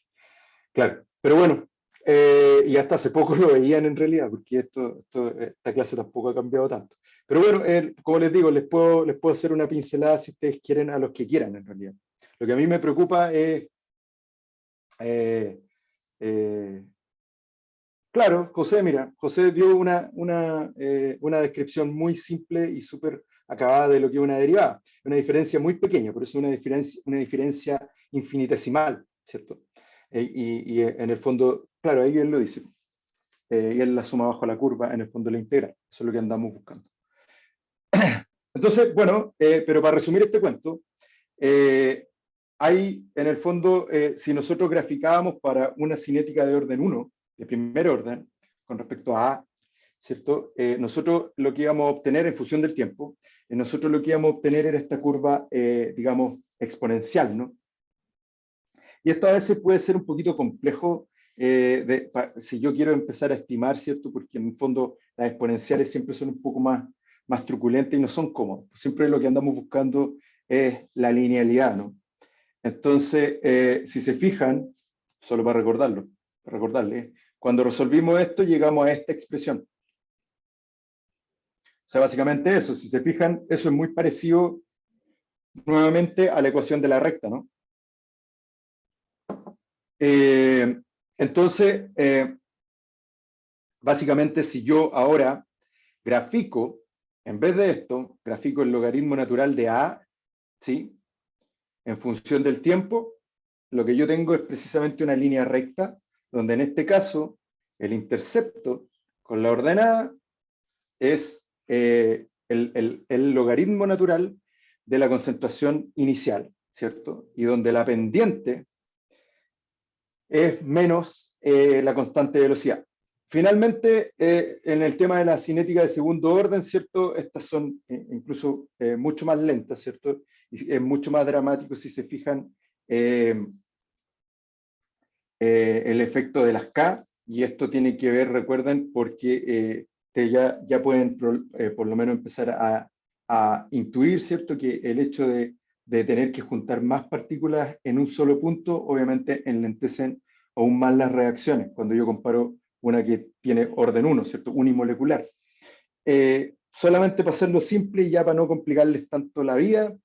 Claro, pero bueno, y hasta hace poco lo veían en realidad, porque esta clase tampoco ha cambiado tanto. Pero bueno, como les digo, les puedo hacer una pincelada si ustedes quieren, a los que quieran en realidad. Lo que a mí me preocupa es, claro, José, mira, José dio una descripción muy simple y súper acabada de lo que es una derivada. Una diferencia muy pequeña, por eso es una diferencia infinitesimal, ¿cierto? Y en el fondo, claro, ahí él lo dice. Y él la suma bajo la curva, en el fondo la integra. Eso es lo que andamos buscando. Entonces, bueno, pero para resumir este cuento, hay en el fondo, si nosotros graficábamos para una cinética de orden 1, de primer orden, con respecto a A, ¿cierto? Nosotros lo que íbamos a obtener en función del tiempo, nosotros lo que íbamos a obtener era esta curva, digamos, exponencial, ¿no? Y esto a veces puede ser un poquito complejo si yo quiero empezar a estimar, ¿cierto? Porque en el fondo las exponenciales siempre son un poco más truculentas y no son cómodas. Siempre lo que andamos buscando es la linealidad, ¿no? Entonces, si se fijan, solo para recordarles, cuando resolvimos esto llegamos a esta expresión. O sea, básicamente eso, si se fijan, eso es muy parecido nuevamente a la ecuación de la recta, ¿no? Entonces, básicamente si yo ahora grafico, en vez de esto, grafico el logaritmo natural de A, ¿sí? En función del tiempo, lo que yo tengo es precisamente una línea recta, donde en este caso el intercepto con la ordenada es el logaritmo natural de la concentración inicial, ¿cierto? Y donde la pendiente es menos la constante de velocidad. Finalmente, en el tema de la cinética de segundo orden, ¿cierto? Estas son incluso mucho más lentas, ¿cierto? Y es mucho más dramático si se fijan el efecto de las K, y esto tiene que ver, recuerden, porque ya pueden por lo menos empezar a intuir, ¿cierto? Que el hecho de tener que juntar más partículas en un solo punto, obviamente enlentecen aún más las reacciones, cuando yo comparo una que tiene orden 1, ¿cierto? Unimolecular. Solamente para hacerlo simple y ya para no complicarles tanto la vida,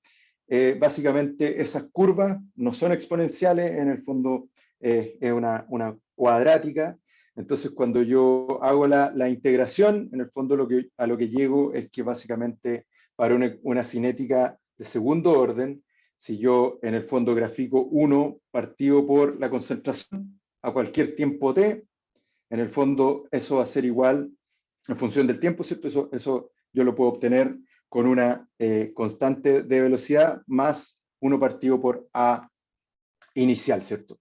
básicamente esas curvas no son exponenciales, en el fondo es una cuadrática. Entonces cuando yo hago la integración, en el fondo a lo que llego es que básicamente para una cinética de segundo orden, si yo en el fondo grafico 1 partido por la concentración a cualquier tiempo t, en el fondo eso va a ser igual en función del tiempo, ¿cierto? Eso yo lo puedo obtener con una constante de velocidad más 1 partido por A inicial, ¿cierto?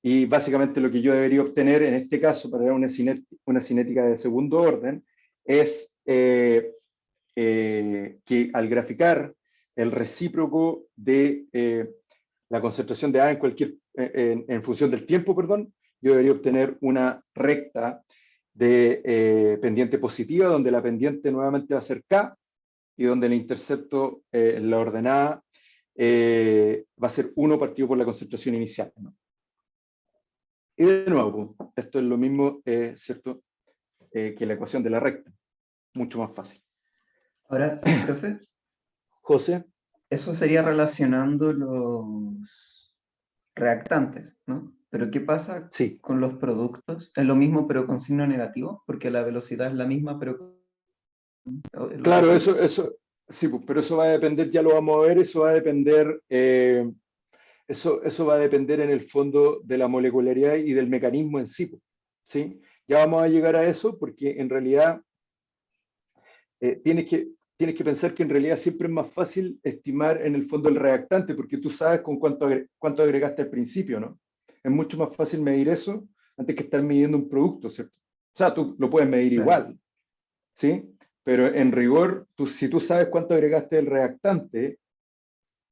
Y básicamente lo que yo debería obtener en este caso para una cinética de segundo orden es que al graficar el recíproco de la concentración de A en función del tiempo, perdón, yo debería obtener una recta de pendiente positiva, donde la pendiente nuevamente va a ser K, y donde el intercepto, la ordenada, va a ser 1 partido por la concentración inicial, ¿no? Y de nuevo, esto es lo mismo, ¿cierto? Que la ecuación de la recta, mucho más fácil. Ahora, profe, José. eso sería relacionando los reactantes, ¿no? Pero ¿qué pasa Sí. con los productos? ¿Es lo mismo pero con signo negativo? Porque la velocidad es la misma, pero... Claro, eso, sí, pero eso va a depender, ya lo vamos a ver, eso va a depender, eso va a depender en el fondo de la molecularidad y del mecanismo en sí, ¿sí? Ya vamos a llegar a eso porque en realidad tienes que pensar que en realidad siempre es más fácil estimar en el fondo el reactante, porque tú sabes con cuánto agregaste al principio, ¿no? Es mucho más fácil medir eso antes que estar midiendo un producto, ¿cierto? O sea, tú lo puedes medir igual, ¿sí? Pero en rigor, si tú sabes cuánto agregaste del reactante,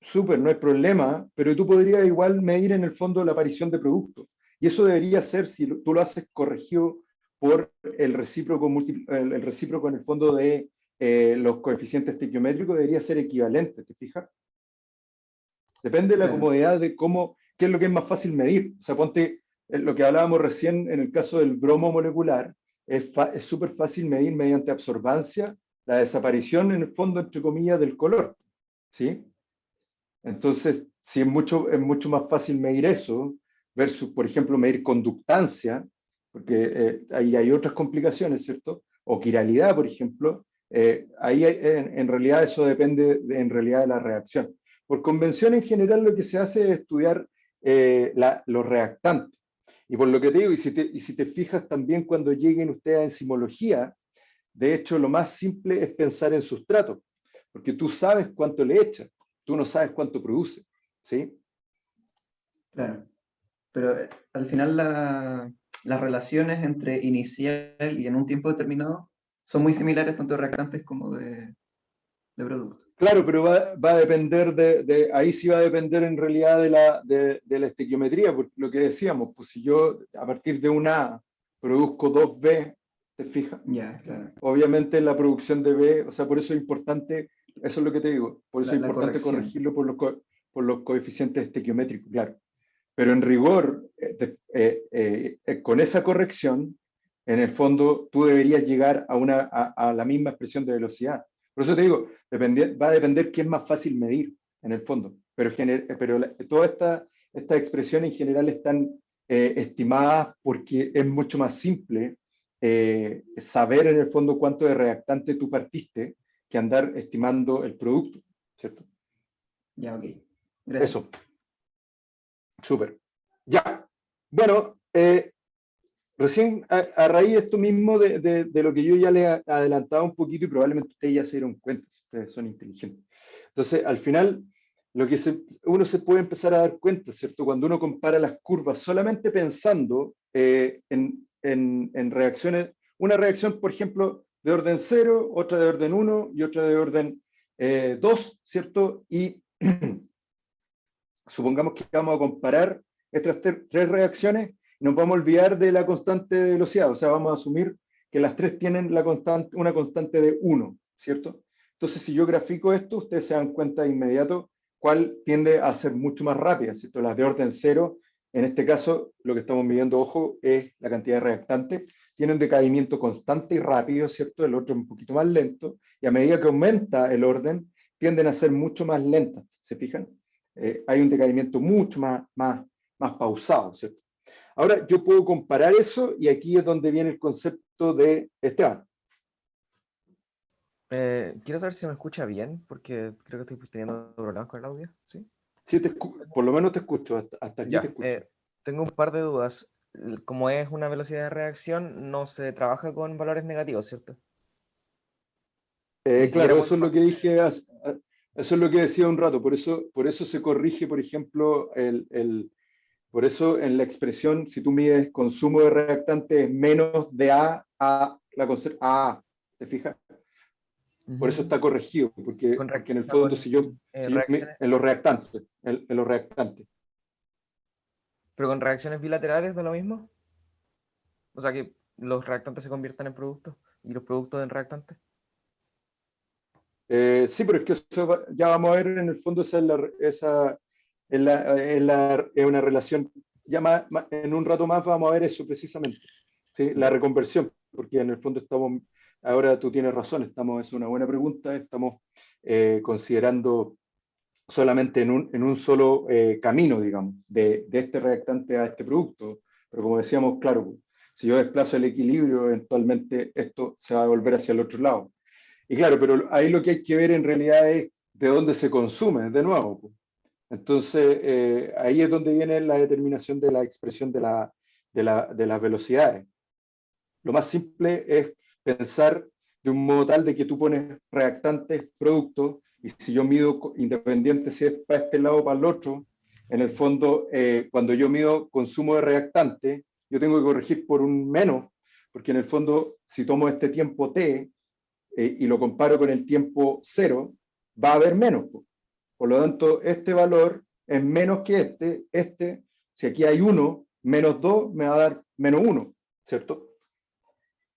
súper, no hay problema, pero tú podrías igual medir en el fondo la aparición de producto. Y eso debería ser, si tú lo haces corregido por el recíproco en el fondo de los coeficientes estequiométricos, debería ser equivalente, ¿te fijas? Depende de la comodidad de qué es lo que es más fácil medir. O sea, ponte lo que hablábamos recién en el caso del bromo molecular, es súper fácil medir mediante absorbancia la desaparición, en el fondo, entre comillas, del color, ¿sí? Entonces, si es mucho más fácil medir eso, versus, por ejemplo, medir conductancia, porque ahí hay otras complicaciones, ¿cierto? O quiralidad, por ejemplo, ahí en realidad eso depende en realidad de la reacción. Por convención en general lo que se hace es estudiar los reactantes. Y por lo que te digo, y si te fijas también cuando lleguen ustedes a enzimología, de hecho lo más simple es pensar en sustrato, porque tú sabes cuánto le echas, tú no sabes cuánto produce, ¿sí? Claro, pero al final las relaciones entre inicial y en un tiempo determinado son muy similares tanto de reactantes como de productos. Claro, pero va a depender ahí sí va a depender en realidad de la estequiometría, porque lo que decíamos, pues si yo a partir de una A produzco 2B, ¿te fijas? Ya, claro. Obviamente la producción de B, o sea, por eso es importante, eso es lo que te digo, por eso es importante corregirlo por los coeficientes estequiométricos, claro. Pero en rigor, con esa corrección, en el fondo tú deberías llegar a la misma expresión de velocidad. Por eso te digo, va a depender qué es más fácil medir, en el fondo. Pero todas estas expresiones en general están estimadas porque es mucho más simple saber en el fondo cuánto de reactante tú partiste que andar estimando el producto, ¿cierto? Ya, ok. Gracias. Eso. Súper. Ya. Bueno, recién a raíz de esto mismo, de lo que yo ya le adelantaba un poquito y probablemente ustedes ya se dieron cuenta, si ustedes son inteligentes. Entonces, al final, lo que uno se puede empezar a dar cuenta, ¿cierto? Cuando uno compara las curvas solamente pensando en reacciones, una reacción, por ejemplo, de orden 0, otra de orden 1 y otra de orden 2, ¿cierto? Y supongamos que vamos a comparar estas tres reacciones, nos vamos a olvidar de la constante de velocidad, o sea, vamos a asumir que las tres tienen una constante de 1, ¿cierto? Entonces, si yo grafico esto, ustedes se dan cuenta de inmediato cuál tiende a ser mucho más rápida, ¿cierto? Las de orden 0, en este caso, lo que estamos midiendo, ojo, es la cantidad de reactantes, tiene un decaimiento constante y rápido, ¿cierto? El otro un poquito más lento, y a medida que aumenta el orden, tienden a ser mucho más lentas, ¿se fijan? Hay un decaimiento mucho más pausado, ¿cierto? Ahora, yo puedo comparar eso y aquí es donde viene el concepto de Esteban. Quiero saber si me escucha bien, porque creo que estoy teniendo problemas con el audio, ¿sí? Sí, por lo menos te escucho, hasta aquí Ya, te escucho. tengo un par de dudas. Como es una velocidad de reacción, no se trabaja con valores negativos, ¿cierto? Claro, eso es lo que dije, eso es lo que decía un rato, por eso se corrige, por ejemplo, por eso en la expresión, si tú mides consumo de reactante, es menos de A a la constante A, ¿te fijas? Por eso está corregido, porque en el fondo, si yo en los reactantes, en los reactantes. ¿Pero con reacciones bilaterales de lo mismo? O sea, que los reactantes se conviertan en productos y los productos en reactantes. Sí, pero es que eso ya vamos a ver en el fondo, esa es una relación, ya en un rato más vamos a ver eso precisamente, ¿sí? La reconversión, porque en el fondo estamos, ahora tú tienes razón, es una buena pregunta, estamos considerando solamente en un solo camino, digamos, de este reactante a este producto, pero como decíamos, claro, si yo desplazo el equilibrio, eventualmente esto se va a volver hacia el otro lado. Y claro, pero ahí lo que hay que ver en realidad es de dónde se consume, de nuevo. Entonces, ahí es donde viene la determinación de la expresión de las velocidades. Lo más simple es pensar de un modo tal de que tú pones reactantes, productos, y si yo mido independiente si es para este lado o para el otro, en el fondo, cuando yo mido consumo de reactante, yo tengo que corregir por un menos, porque en el fondo, si tomo este tiempo t, y lo comparo con el tiempo 0, va a haber menos. Por lo tanto, este valor es menos que si aquí hay 1, menos 2 me va a dar menos 1, ¿cierto?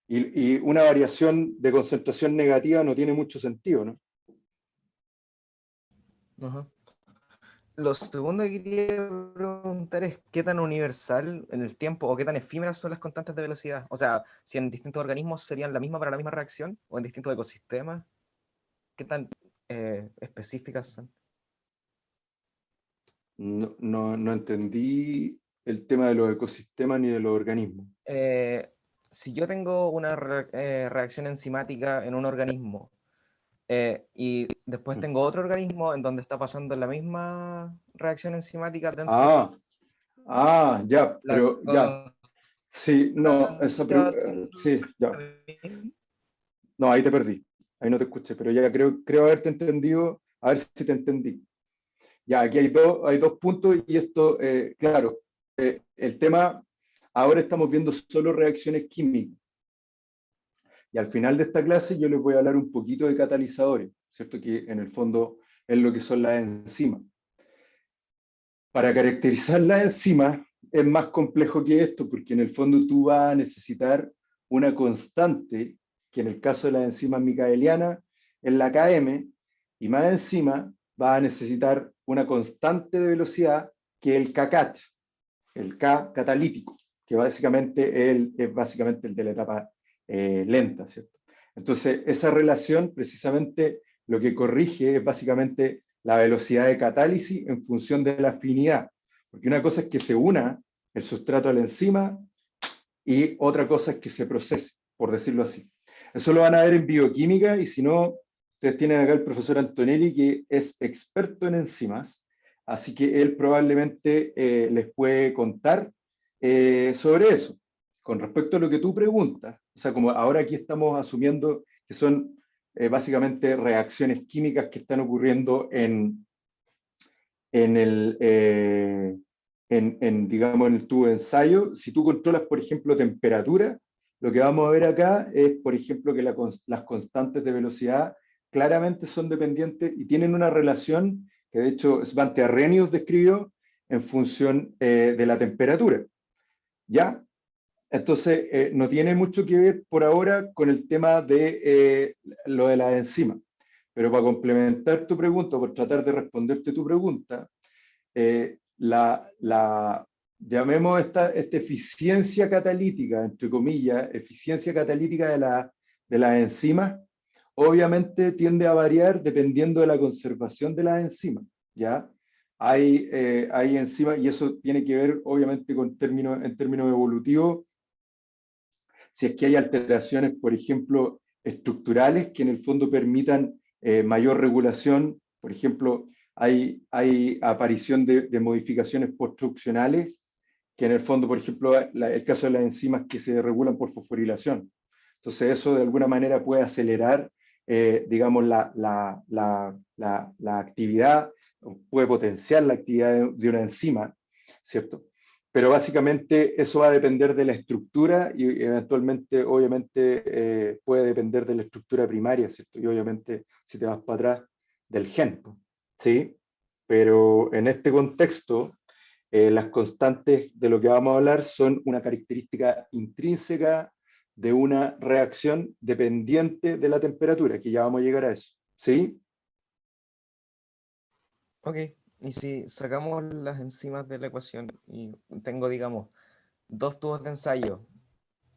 Y una variación de concentración negativa no tiene mucho sentido, ¿no? Ajá. Lo segundo que quería preguntar es qué tan universal en el tiempo o qué tan efímeras son las constantes de velocidad. O sea, si en distintos organismos serían la misma para la misma reacción o en distintos ecosistemas, qué tan específicas son. No entendí el tema de los ecosistemas ni de los organismos. Si yo tengo una reacción enzimática en un organismo, y después tengo otro organismo en donde está pasando la misma reacción enzimática dentro. Ya, pero ya. Sí, no, sí, ya. No, ahí te perdí. Ahí no te escuché, pero ya creo haberte entendido. A ver si te entendí. Ya, aquí hay dos puntos y esto, claro, el tema, ahora estamos viendo solo reacciones químicas. Y al final de esta clase yo les voy a hablar un poquito de catalizadores, ¿cierto? Que en el fondo es lo que son las enzimas. Para caracterizar las enzimas es más complejo que esto, porque en el fondo tú vas a necesitar una constante, que en el caso de las enzimas micaelianas es la Km, y más encima vas a necesitar una constante de velocidad que es el Kcat, el K catalítico, que básicamente es básicamente el de la etapa lenta, ¿cierto? Entonces, esa relación precisamente lo que corrige es básicamente la velocidad de catálisis en función de la afinidad. Porque una cosa es que se una el sustrato a la enzima y otra cosa es que se procese, por decirlo así. Eso lo van a ver en bioquímica y si no, ustedes tienen acá el profesor Antonelli que es experto en enzimas, así que él probablemente les puede contar sobre eso. Con respecto a lo que tú preguntas, o sea, como ahora aquí estamos asumiendo que son básicamente reacciones químicas que están ocurriendo digamos, en el tubo de ensayo. Si tú controlas, por ejemplo, temperatura, lo que vamos a ver acá es, por ejemplo, que las constantes de velocidad claramente son dependientes y tienen una relación que de hecho Svante Arrhenius describió en función de la temperatura. ¿Ya? Entonces, no tiene mucho que ver por ahora con el tema de lo de las enzimas. Pero para complementar tu pregunta, por tratar de responderte tu pregunta, llamemos esta eficiencia catalítica, entre comillas, eficiencia catalítica de las enzimas, obviamente tiende a variar dependiendo de la conservación de las enzimas, ¿ya? Hay enzimas, y eso tiene que ver obviamente en términos evolutivos, si es que hay alteraciones, por ejemplo, estructurales que en el fondo permitan mayor regulación, por ejemplo, hay aparición de modificaciones construccionales, que en el fondo, por ejemplo, el caso de las enzimas que se regulan por fosforilación. Entonces eso de alguna manera puede acelerar, digamos, la actividad, puede potenciar la actividad de una enzima, ¿cierto? Pero básicamente eso va a depender de la estructura y eventualmente, obviamente, puede depender de la estructura primaria, ¿cierto? Y obviamente, si te vas para atrás, del gen, ¿sí? Pero en este contexto, las constantes de lo que vamos a hablar son una característica intrínseca de una reacción dependiente de la temperatura, que ya vamos a llegar a eso, ¿sí? Ok, y si sacamos las enzimas de la ecuación y tengo, digamos, dos tubos de ensayo,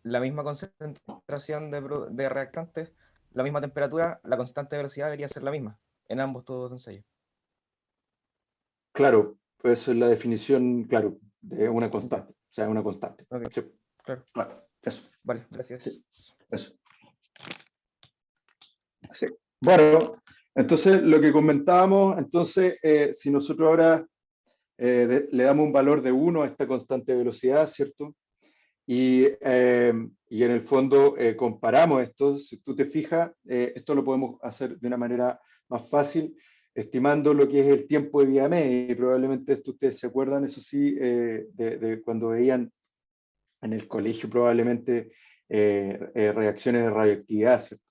la misma concentración de reactantes, la misma temperatura, la constante de velocidad debería ser la misma en ambos tubos de ensayo. Claro, pues eso es la definición, claro, de una constante, o sea, una constante. Ok, Sí, claro. claro, eso. Vale, gracias. Sí, eso. Sí. Bueno, entonces lo que comentábamos, entonces, si nosotros ahora le damos un valor de 1 a esta constante de velocidad, ¿cierto? Y en el fondo comparamos esto, si tú te fijas, esto lo podemos hacer de una manera más fácil, estimando lo que es el tiempo de vida media, y probablemente esto ustedes se acuerdan, eso sí, de cuando veían en el colegio probablemente reacciones de radioactividad, ¿cierto?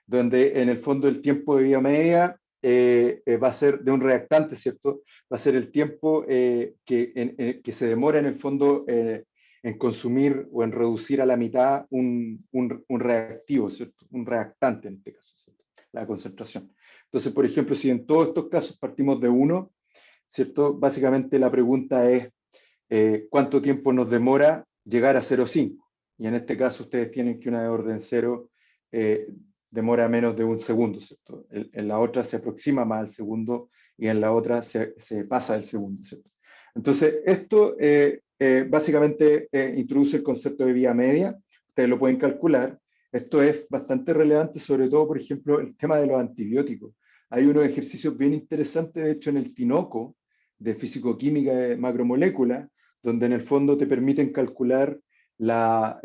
Donde en el fondo el tiempo de vida media va a ser de un reactante, ¿cierto? Va a ser el tiempo que se demora en el fondo en consumir o en reducir a la mitad un reactivo, ¿cierto? Un reactante en este caso, ¿cierto? La concentración. Entonces, por ejemplo, si en todos estos casos partimos de 1, ¿cierto? Básicamente la pregunta es ¿cuánto tiempo nos demora llegar a 0,5? Y en este caso ustedes tienen que una de orden 0 demora menos de un segundo, ¿cierto? En la otra se aproxima más al segundo y en la otra se pasa del segundo, ¿cierto? Entonces, esto básicamente introduce el concepto de vía media, ustedes lo pueden calcular. Esto es bastante relevante, sobre todo, por ejemplo, el tema de los antibióticos. Hay unos ejercicios bien interesantes, de hecho, en el Tinoco, de fisicoquímica de macromoléculas, donde en el fondo te permiten calcular la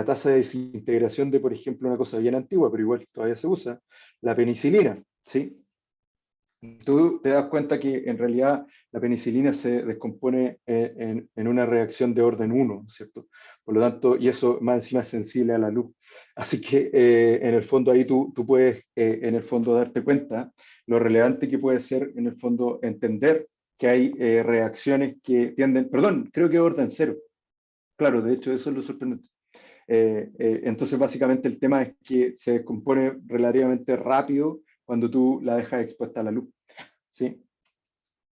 tasa de desintegración de, por ejemplo, una cosa bien antigua, pero igual todavía se usa, la penicilina, ¿sí? Tú te das cuenta que en realidad la penicilina se descompone en una reacción de orden 1, ¿cierto? Por lo tanto, y eso más encima es sensible a la luz. Así que en el fondo ahí tú puedes en el fondo darte cuenta lo relevante que puede ser en el fondo entender que hay reacciones que tienden, perdón, creo que es orden 0. Claro, de hecho eso es lo sorprendente. Entonces básicamente el tema es que se descompone relativamente rápido cuando tú la dejas expuesta a la luz. ¿Sí?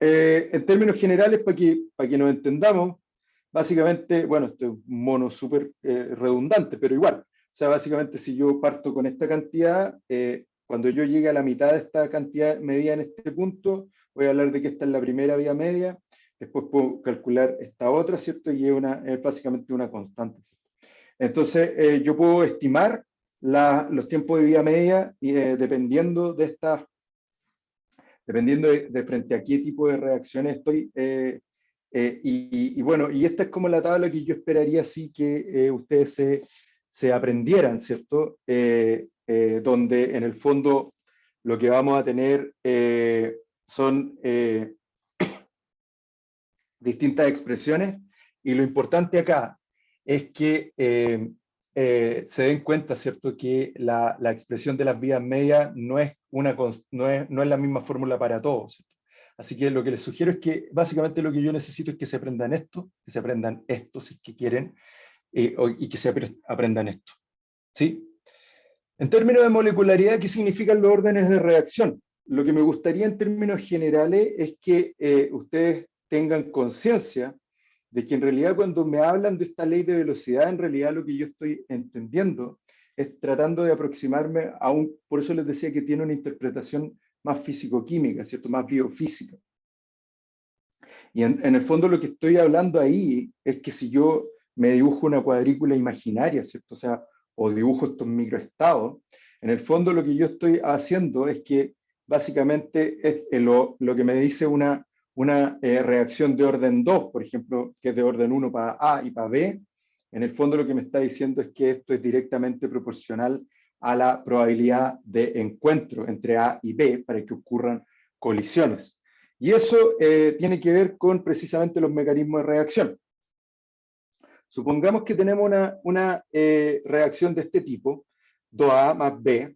En términos generales, para que nos entendamos, básicamente, bueno, esto es un mono súper redundante, pero igual. O sea, básicamente si yo parto con esta cantidad, cuando yo llegue a la mitad de esta cantidad medida en este punto, voy a hablar de que esta es la primera vía media, después puedo calcular esta otra, ¿cierto? Y es básicamente una constante, ¿cierto? Entonces, yo puedo estimar los tiempos de vía media dependiendo de estas, dependiendo de frente a qué tipo de reacciones estoy. Y bueno, y esta es como la tabla que yo esperaría sí que ustedes se aprendieran, ¿cierto? Donde en el fondo lo que vamos a tener son distintas expresiones, y lo importante acá es que se den cuenta, ¿cierto?, que la expresión de las vías medias no es la misma fórmula para todos, ¿cierto? Así que lo que les sugiero es que básicamente lo que yo necesito es que se aprendan esto, que se aprendan esto si es que quieren, y que se aprendan esto, ¿sí? En términos de molecularidad, ¿qué significan los órdenes de reacción? Lo que me gustaría en términos generales es que ustedes tengan conciencia de que en realidad cuando me hablan de esta ley de velocidad, en realidad lo que yo estoy entendiendo es tratando de aproximarme a por eso les decía que tiene una interpretación más físico-química, ¿cierto? Más biofísica. Y en el fondo lo que estoy hablando ahí es que si yo me dibujo una cuadrícula imaginaria, ¿cierto? O sea, o dibujo estos microestados, en el fondo lo que yo estoy haciendo es que básicamente es lo que me dice una reacción de orden 2, por ejemplo, que es de orden 1 para A y para B, en el fondo lo que me está diciendo es que esto es directamente proporcional a la probabilidad de encuentro entre A y B para que ocurran colisiones. Y eso tiene que ver con precisamente los mecanismos de reacción. Supongamos que tenemos una reacción de este tipo, 2A más B,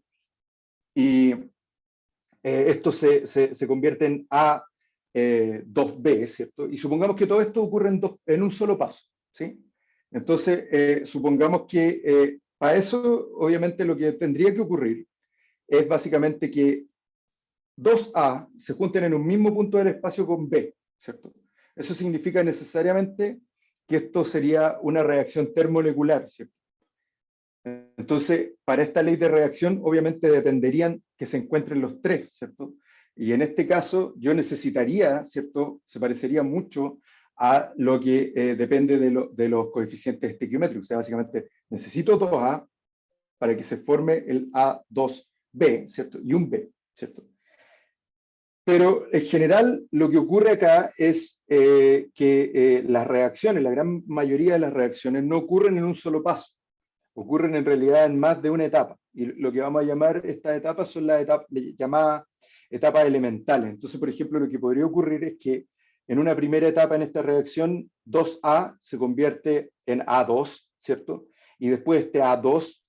y esto se convierte en A 2B, ¿cierto? Y supongamos que todo esto ocurre en un solo paso, ¿sí? Entonces, supongamos que para eso, obviamente, lo que tendría que ocurrir es básicamente que 2A se junten en un mismo punto del espacio con B, ¿cierto? Eso significa necesariamente que esto sería una reacción termomolecular, ¿cierto? Entonces, para esta ley de reacción, obviamente dependerían que se encuentren los tres, ¿cierto? Y en este caso, yo necesitaría, ¿cierto? Se parecería mucho a lo que depende de los coeficientes estequiométricos. O sea, básicamente necesito 2A para que se forme el A2B, ¿cierto? Y un B, ¿cierto? Pero en general lo que ocurre acá es que las reacciones, la gran mayoría de las reacciones no ocurren en un solo paso, ocurren en realidad en más de una etapa. Y lo que vamos a llamar estas etapas son las llamadas etapas elementales. Entonces, por ejemplo, lo que podría ocurrir es que en una primera etapa en esta reacción, 2A se convierte en A2, ¿cierto? Y después este A2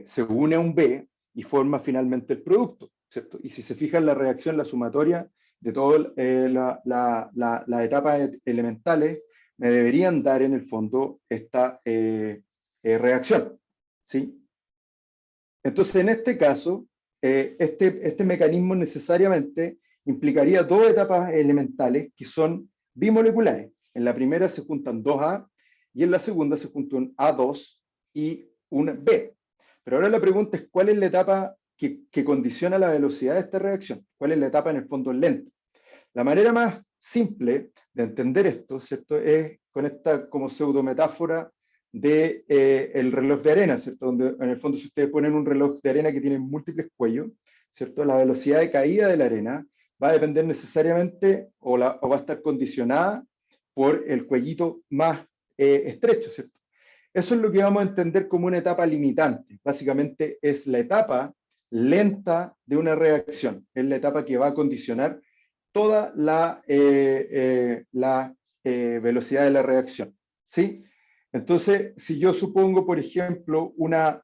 se une a un B y forma finalmente el producto, ¿cierto? Y si se fija en la reacción, la sumatoria de todas las etapas elementales, me deberían dar en el fondo esta reacción, ¿sí? Entonces, en este caso, este mecanismo necesariamente implicaría dos etapas elementales que son bimoleculares. En la primera se juntan 2A y en la segunda se junta un A2 y un B. Pero ahora la pregunta es, ¿cuál es la etapa que condiciona la velocidad de esta reacción? ¿Cuál es la etapa en el fondo lenta? La manera más simple de entender esto, ¿cierto?, es con esta como pseudometáfora de el reloj de arena, ¿cierto? Donde en el fondo si ustedes ponen un reloj de arena que tiene múltiples cuellos, ¿cierto?, la velocidad de caída de la arena va a depender necesariamente o va a estar condicionada por el cuellito más estrecho, ¿cierto? Eso es lo que vamos a entender como una etapa limitante. Básicamente es la etapa, lenta de una reacción. Es la etapa que va a condicionar toda la velocidad de la reacción, ¿sí? Entonces, si yo supongo, por ejemplo, una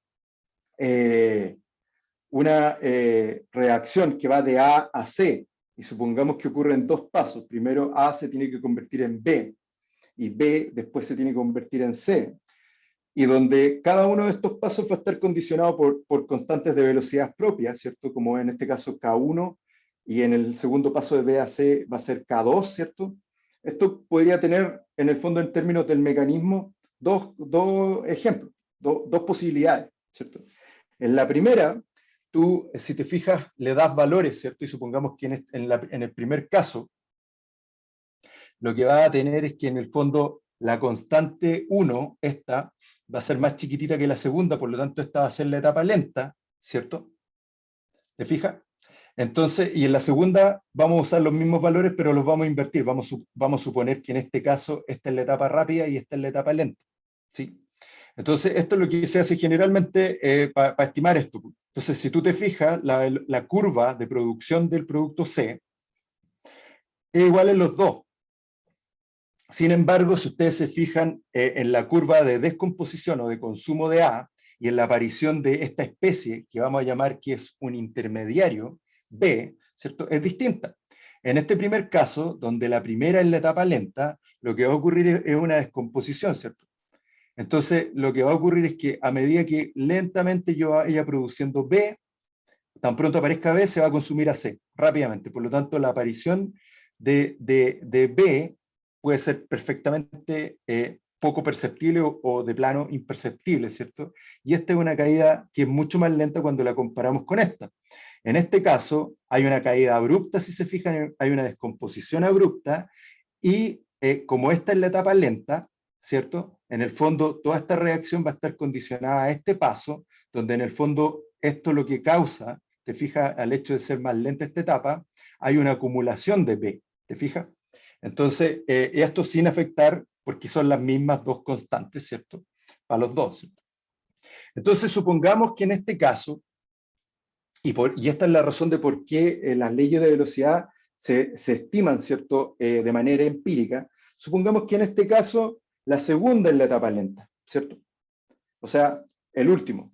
reacción que va de A a C, y supongamos que ocurre en 2 pasos. Primero A se tiene que convertir en B, y B después se tiene que convertir en C, y donde cada uno de estos pasos va a estar condicionado por constantes de velocidad propias, ¿cierto? Como en este caso K1, y en el segundo paso de B a C va a ser K2, ¿cierto? Esto podría tener, en el fondo, en términos del mecanismo, dos ejemplos, dos posibilidades, ¿cierto? En la primera, tú, si te fijas, le das valores, ¿cierto? Y supongamos que en el primer caso, lo que va a tener es que en el fondo la constante 1, esta, va a ser más chiquitita que la segunda, por lo tanto esta va a ser la etapa lenta, ¿cierto? ¿Te fijas? Entonces, y en la segunda vamos a usar los mismos valores, pero los vamos a invertir. Vamos a suponer que en este caso esta es la etapa rápida y esta es la etapa lenta, ¿sí? Entonces, esto es lo que se hace generalmente para estimar esto. Entonces, si tú te fijas, la curva de producción del producto C es igual en los dos. Sin embargo, si ustedes se fijan en la curva de descomposición o de consumo de A y en la aparición de esta especie, que vamos a llamar que es un intermediario, B, ¿cierto? Es distinta. En este primer caso, donde la primera es la etapa lenta, lo que va a ocurrir es una descomposición, ¿cierto? Entonces, lo que va a ocurrir es que a medida que lentamente yo vaya produciendo B, tan pronto aparezca B, se va a consumir a C rápidamente. Por lo tanto, la aparición de B puede ser perfectamente poco perceptible o de plano imperceptible, ¿cierto? Y esta es una caída que es mucho más lenta cuando la comparamos con esta. En este caso, hay una caída abrupta, si se fijan, hay una descomposición abrupta, y como esta es la etapa lenta, ¿cierto? En el fondo, toda esta reacción va a estar condicionada a este paso, donde en el fondo esto lo que causa, te fijas, al hecho de ser más lenta esta etapa, hay una acumulación de B, ¿te fijas? Entonces, esto sin afectar, porque son las mismas dos constantes, ¿cierto? Para los dos, ¿cierto? Entonces, supongamos que en este caso, y esta es la razón de por qué las leyes de velocidad se estiman, ¿cierto? De manera empírica, supongamos que en este caso la segunda es la etapa lenta, ¿cierto? O sea, el último.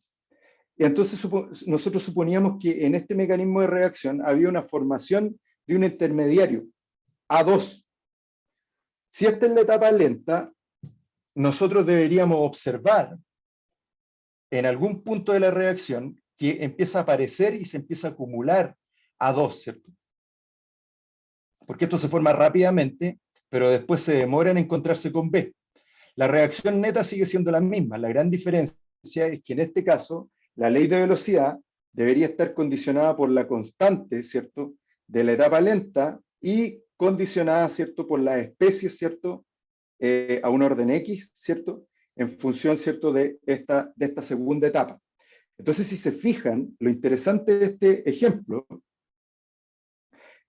Y entonces nosotros suponíamos que en este mecanismo de reacción había una formación de un intermediario, A2. Si esta es la etapa lenta, nosotros deberíamos observar en algún punto de la reacción que empieza a aparecer y se empieza a acumular A2, ¿cierto? Porque esto se forma rápidamente, pero después se demora en encontrarse con B. La reacción neta sigue siendo la misma. La gran diferencia es que en este caso la ley de velocidad debería estar condicionada por la constante, ¿cierto?, de la etapa lenta y condicionada, ¿cierto?, por las especies, ¿cierto?, a un orden X, ¿cierto?, en función, ¿cierto?, de esta segunda etapa. Entonces, si se fijan, lo interesante de este ejemplo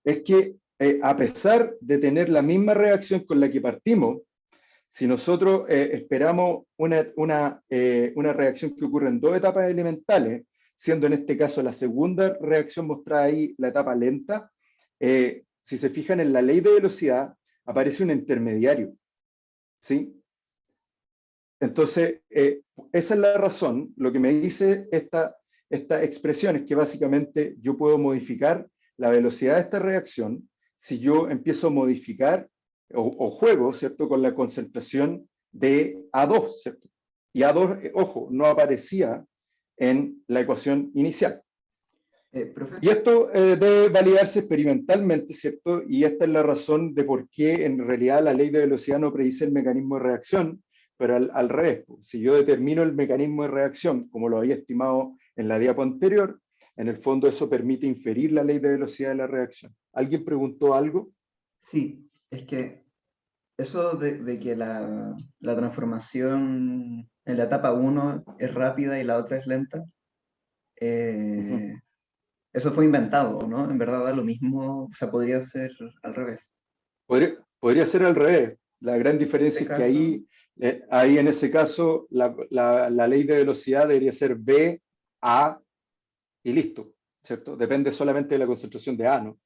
es que a pesar de tener la misma reacción con la que partimos, si nosotros esperamos una reacción que ocurre en 2 etapas elementales, siendo en este caso la segunda reacción mostrada ahí la etapa lenta, si se fijan en la ley de velocidad, aparece un intermediario, ¿sí? Entonces, esa es la razón. Lo que me dice esta expresión es que básicamente yo puedo modificar la velocidad de esta reacción si yo empiezo a modificar o juego, ¿cierto?, con la concentración de A2, ¿cierto? Y A2, ojo, no aparecía en la ecuación inicial. Y esto debe validarse experimentalmente, ¿cierto? Y esta es la razón de por qué en realidad la ley de velocidad no predice el mecanismo de reacción, pero al revés. Si yo determino el mecanismo de reacción, como lo había estimado en la diapo anterior, en el fondo eso permite inferir la ley de velocidad de la reacción. ¿Alguien preguntó algo? Sí, es que eso de que la transformación en la etapa 1 es rápida y la otra es lenta, eso fue inventado, ¿no? En verdad da lo mismo, o sea, podría ser al revés. Podría ser al revés. La gran diferencia es que ahí en ese caso la ley de velocidad debería ser B, A y listo. ¿cierto? Depende solamente de la concentración de A, ¿no?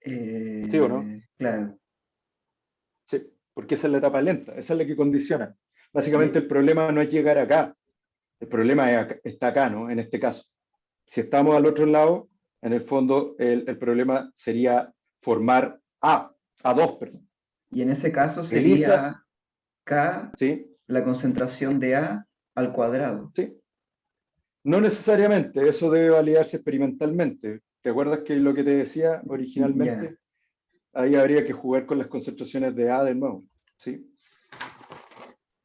¿Sí o no? Claro. Sí, porque esa es la etapa lenta, esa es la que condiciona. Básicamente el problema no es llegar acá, el problema está acá, ¿no? En este caso. Si estamos al otro lado, en el fondo el problema sería formar A2, perdón. Y en ese caso ELISA, sería K, ¿sí? la concentración de A al cuadrado. Sí. No necesariamente, eso debe validarse experimentalmente. ¿Te acuerdas que lo que te decía originalmente? Ahí habría que jugar con las concentraciones de A de nuevo, ¿sí?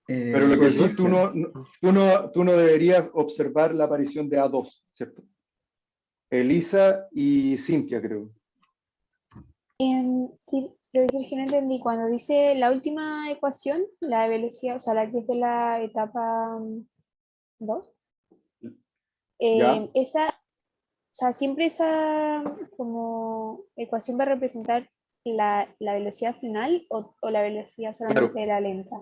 Pero lo que sí, tú no deberías observar la aparición de A2, ¿cierto? Elisa y Cintia, creo. Sí, profesor, que no entendí. Cuando dice la última ecuación, la de velocidad, o sea, la que es de la etapa 2, ¿Ya? esa, o sea, siempre esa como ecuación va a representar la velocidad final o la velocidad solamente Claro. de la lenta.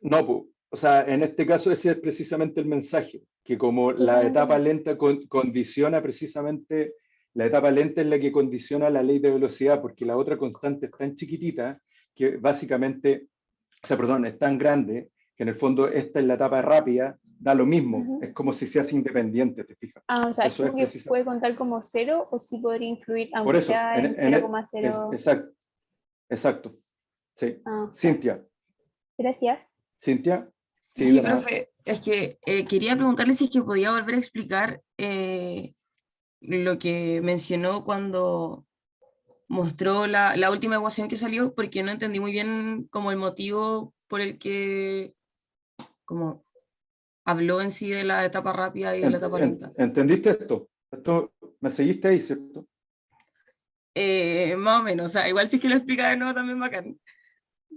No, o sea, en este caso ese es precisamente el mensaje, que como la etapa lenta condiciona precisamente, la etapa lenta es la que condiciona la ley de velocidad, porque la otra constante es tan chiquitita que básicamente, o sea, perdón, es tan grande que en el fondo esta es la etapa rápida, da lo mismo, es como si seas independiente, ¿te fijas? Ah, o sea, Eso es como que puede contar como 0 o sí podría influir, Por aunque eso, sea en 0,0. Exacto. Sí. Ah, Cintia. Gracias. Cintia. Sí, profe, es que quería preguntarle si es que podía volver a explicar lo que mencionó cuando mostró la última ecuación que salió, porque no entendí muy bien como el motivo por el que como habló en sí de la etapa rápida y de la etapa lenta. ¿Entendiste esto? ¿Me seguiste ahí, cierto? Más o menos, o sea, igual si es que lo explica de nuevo también bacán,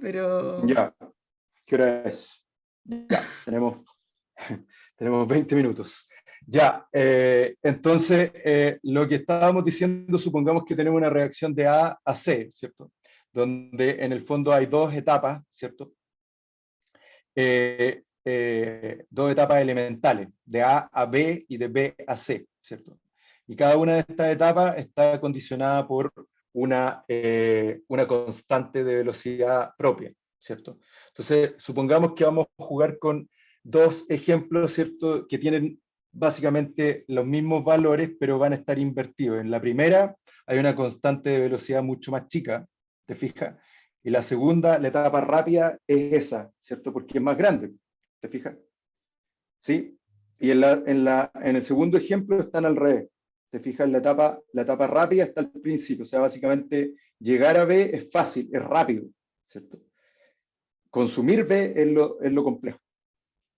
pero... Ya, ¿qué hora es? Ya, tenemos 20 minutos. Ya, entonces, lo que estábamos diciendo, supongamos que tenemos una reacción de A a C, ¿cierto? Donde en el fondo hay dos etapas, ¿cierto? Dos etapas elementales, de A a B y de B a C, ¿cierto? Y cada una de estas etapas está condicionada por una constante de velocidad propia, ¿cierto? Entonces, supongamos que vamos a jugar con dos ejemplos, ¿cierto?, que tienen básicamente los mismos valores, pero van a estar invertidos. En la primera hay una constante de velocidad mucho más chica, ¿te fijas? Y la segunda, la etapa rápida, es esa, ¿cierto? Porque es más grande, ¿te fijas? ¿Sí? Y en el segundo ejemplo están al revés. ¿Te fijas? La etapa rápida está al principio. O sea, básicamente llegar a B es fácil, es rápido, ¿cierto? Consumir B es lo complejo.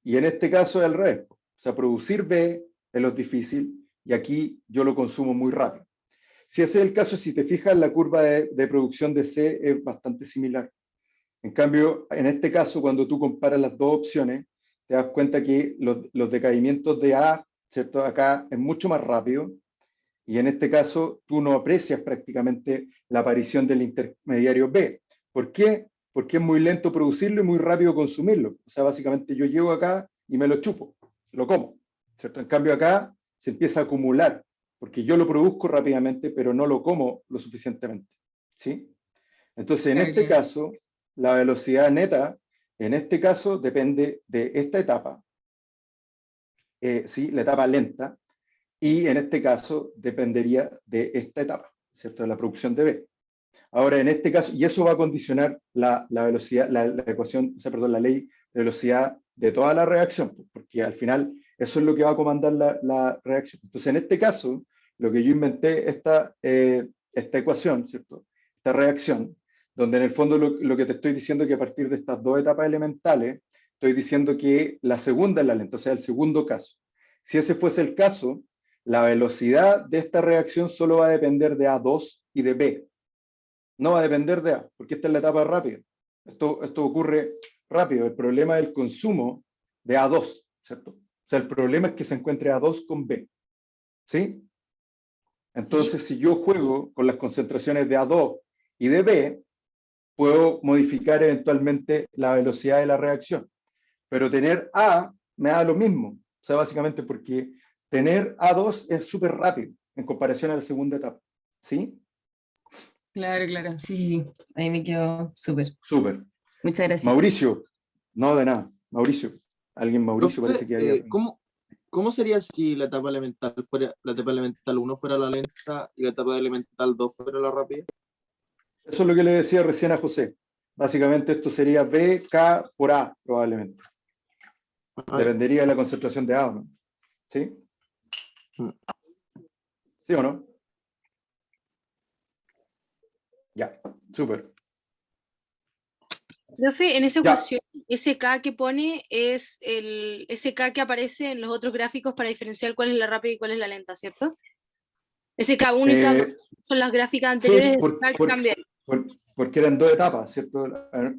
Y en este caso es al revés. O sea, producir B es lo difícil y aquí yo lo consumo muy rápido. Si ese es el caso, si te fijas, la curva de producción de C es bastante similar. En cambio, en este caso, cuando tú comparas las dos opciones, te das cuenta que los decaimientos de A, ¿cierto?, acá es mucho más rápido, y en este caso tú no aprecias prácticamente la aparición del intermediario B. ¿Por qué? Porque es muy lento producirlo y muy rápido consumirlo. O sea, básicamente yo llego acá y me lo chupo, lo como, ¿cierto? En cambio acá se empieza a acumular, porque yo lo produzco rápidamente, pero no lo como lo suficientemente, ¿sí? Entonces, en este caso, la velocidad neta, en este caso, depende de esta etapa, ¿sí? La etapa lenta, y en este caso dependería de esta etapa, ¿cierto? De la producción de B. Ahora, en este caso, y eso va a condicionar la velocidad, la ecuación, o sea, perdón, la ley de velocidad de toda la reacción, porque al final eso es lo que va a comandar la reacción. Entonces, en este caso, lo que yo inventé, esta ecuación, ¿cierto? Esta reacción, donde en el fondo lo que te estoy diciendo es que a partir de estas dos etapas elementales, estoy diciendo que la segunda es la lenta, o sea, el segundo caso. Si ese fuese el caso, la velocidad de esta reacción solo va a depender de A2 y de B. No va a depender de A, porque esta es la etapa rápida. Esto ocurre rápido. El problema es el consumo de A2, ¿cierto? O sea, el problema es que se encuentre A2 con B. ¿Sí? Entonces, si yo juego con las concentraciones de A2 y de B, puedo modificar eventualmente la velocidad de la reacción. Pero tener A me da lo mismo. O sea, básicamente porque tener A2 es súper rápido en comparación a la segunda etapa. ¿Sí? Claro, claro. Sí, sí, sí. Ahí me quedo súper. Súper. Muchas gracias. Mauricio, no de nada. Mauricio, Mauricio Profe, parece que había. ¿cómo sería si la etapa elemental fuera, la etapa elemental 1 fuera la lenta y la etapa elemental 2 fuera la rápida? Eso es lo que le decía recién a José. Básicamente esto sería B, K por A, probablemente. Dependería de la concentración de A, ¿no? ¿Sí? ¿Sí o no? Ya, súper. Profe, en esa Ya. ecuación, ese K que pone es ese K que aparece en los otros gráficos para diferenciar cuál es la rápida y cuál es la lenta, ¿cierto? Ese K única son las gráficas anteriores Sí, del K que cambian. porque eran dos etapas, ¿cierto?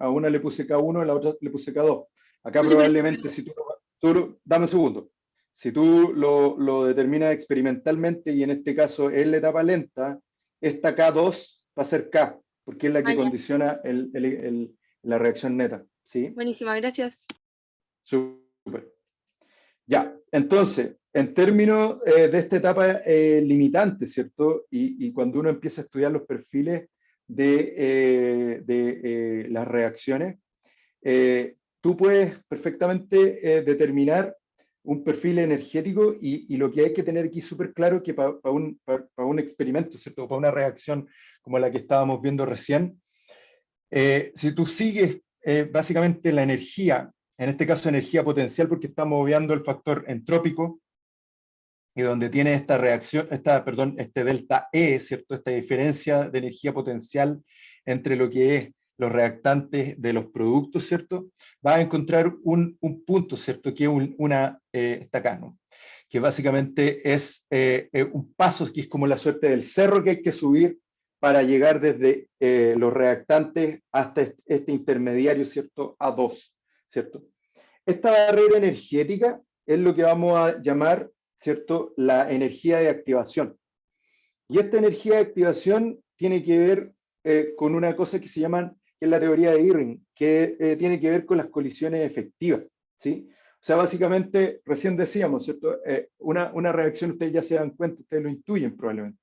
A una le puse K1, a la otra le puse K2. Acá No, probablemente, si dame un segundo. Si tú lo determinas experimentalmente, y en este caso es la etapa lenta, esta K2 va a ser K, porque es la que condiciona la reacción neta. ¿Sí? Buenísima, gracias. Súper. Ya, entonces, en términos de esta etapa limitante, ¿cierto? Y cuando uno empieza a estudiar los perfiles de las reacciones, tú puedes perfectamente determinar un perfil energético, y lo que hay que tener aquí súper claro es que para un experimento, ¿cierto? Para una reacción como la que estábamos viendo recién, si tú sigues básicamente la energía, en este caso energía potencial, porque estamos obviando el factor entrópico, y donde tiene esta reacción, este delta E, ¿cierto? Esta diferencia de energía potencial entre lo que es los reactantes de los productos, ¿cierto? Va a encontrar un punto, ¿cierto? Que es está acá, ¿no? Que básicamente es un paso que es como la suerte del cerro que hay que subir para llegar desde los reactantes hasta este intermediario, ¿cierto? A2, ¿cierto? Esta barrera energética es lo que vamos a llamar, ¿cierto?, la energía de activación. Y esta energía de activación tiene que ver con una cosa que se llama, que es la teoría de Irving, que tiene que ver con las colisiones efectivas, ¿sí? O sea, básicamente, recién decíamos, ¿cierto? Una reacción, ustedes ya se dan cuenta, ustedes lo intuyen probablemente.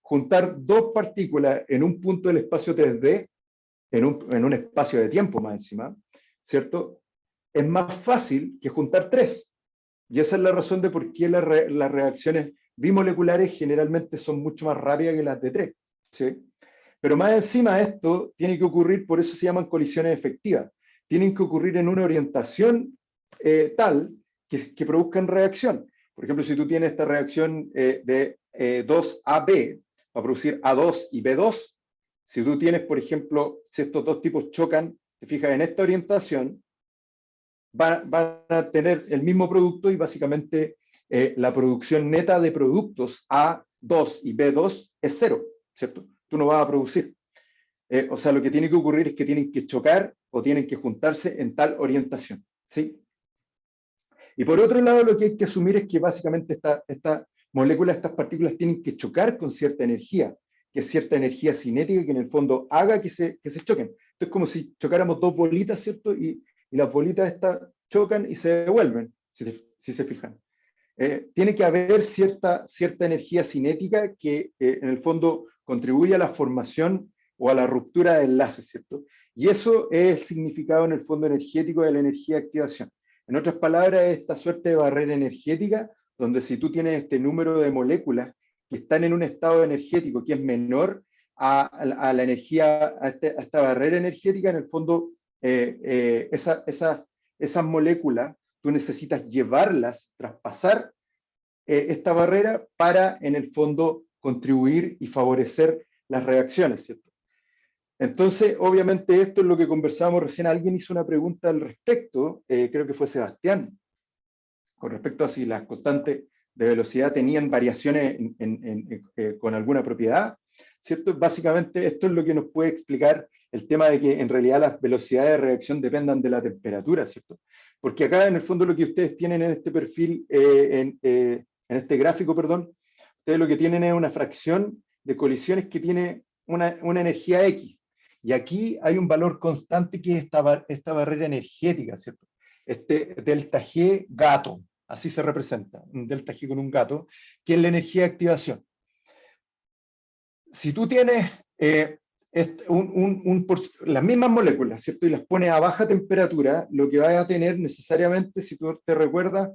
Juntar dos partículas en un punto del espacio 3D, en un espacio de tiempo más encima, ¿cierto? Es más fácil que juntar tres. Y esa es la razón de por qué las reacciones bimoleculares generalmente son mucho más rápidas que las de tres, ¿sí? Pero más encima esto tiene que ocurrir, por eso se llaman colisiones efectivas, tienen que ocurrir en una orientación tal que produzcan reacción. Por ejemplo, si tú tienes esta reacción de 2AB, va a producir A2 y B2. Si tú tienes, por ejemplo, si estos dos tipos chocan, te fijas en esta orientación, van a tener el mismo producto, y básicamente la producción neta de productos A2 y B2 es cero, ¿cierto? Tú no vas a producir. O sea, lo que tiene que ocurrir es que tienen que chocar o tienen que juntarse en tal orientación, ¿sí? Y por otro lado, lo que hay que asumir es que básicamente esta molécula, estas partículas tienen que chocar con cierta energía, que es cierta energía cinética que en el fondo haga que se choquen. Entonces es como si chocáramos dos bolitas, ¿cierto? Y las bolitas estas chocan y se devuelven, si se fijan. Tiene que haber cierta energía cinética que en el fondo contribuye a la formación o a la ruptura de enlaces, ¿cierto? Y eso es el significado en el fondo energético de la energía de activación. En otras palabras, es esta suerte de barrera energética, donde si tú tienes este número de moléculas que están en un estado energético que es menor a la energía, a esta barrera energética, en el fondo esas moléculas, tú necesitas llevarlas, traspasar esta barrera para, en el fondo, contribuir y favorecer las reacciones, ¿cierto? Entonces, obviamente, esto es lo que conversábamos recién. Alguien hizo una pregunta al respecto, creo que fue Sebastián, con respecto a si las constantes de velocidad tenían variaciones con alguna propiedad, ¿cierto? Básicamente, esto es lo que nos puede explicar el tema de que en realidad las velocidades de reacción dependan de la temperatura, ¿cierto? Porque acá, en el fondo, lo que ustedes tienen en este perfil, en este gráfico, perdón, ustedes lo que tienen es una fracción de colisiones que tiene una energía X. Y aquí hay un valor constante que es esta barrera energética, ¿cierto? Este delta G gato, así se representa, un delta G con un gato, que es la energía de activación. Si tú tienes las mismas moléculas, ¿cierto? Y las pones a baja temperatura, lo que vas a tener necesariamente, si tú te recuerdas,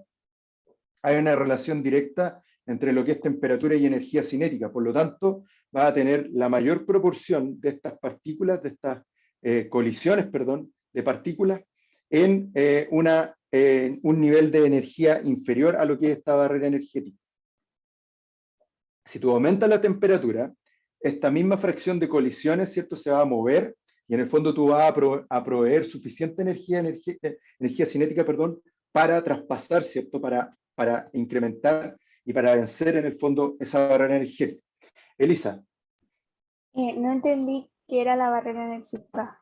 hay una relación directa entre lo que es temperatura y energía cinética. Por lo tanto, vas a tener la mayor proporción de estas partículas, de estas colisiones, perdón, de partículas, en un nivel de energía inferior a lo que es esta barrera energética. Si tú aumentas la temperatura, esta misma fracción de colisiones, ¿cierto?, se va a mover y en el fondo tú vas a proveer suficiente energía cinética, perdón, para traspasar, ¿cierto?, para incrementar y para vencer en el fondo esa barrera energética. Elisa. No entendí qué era la barrera energética.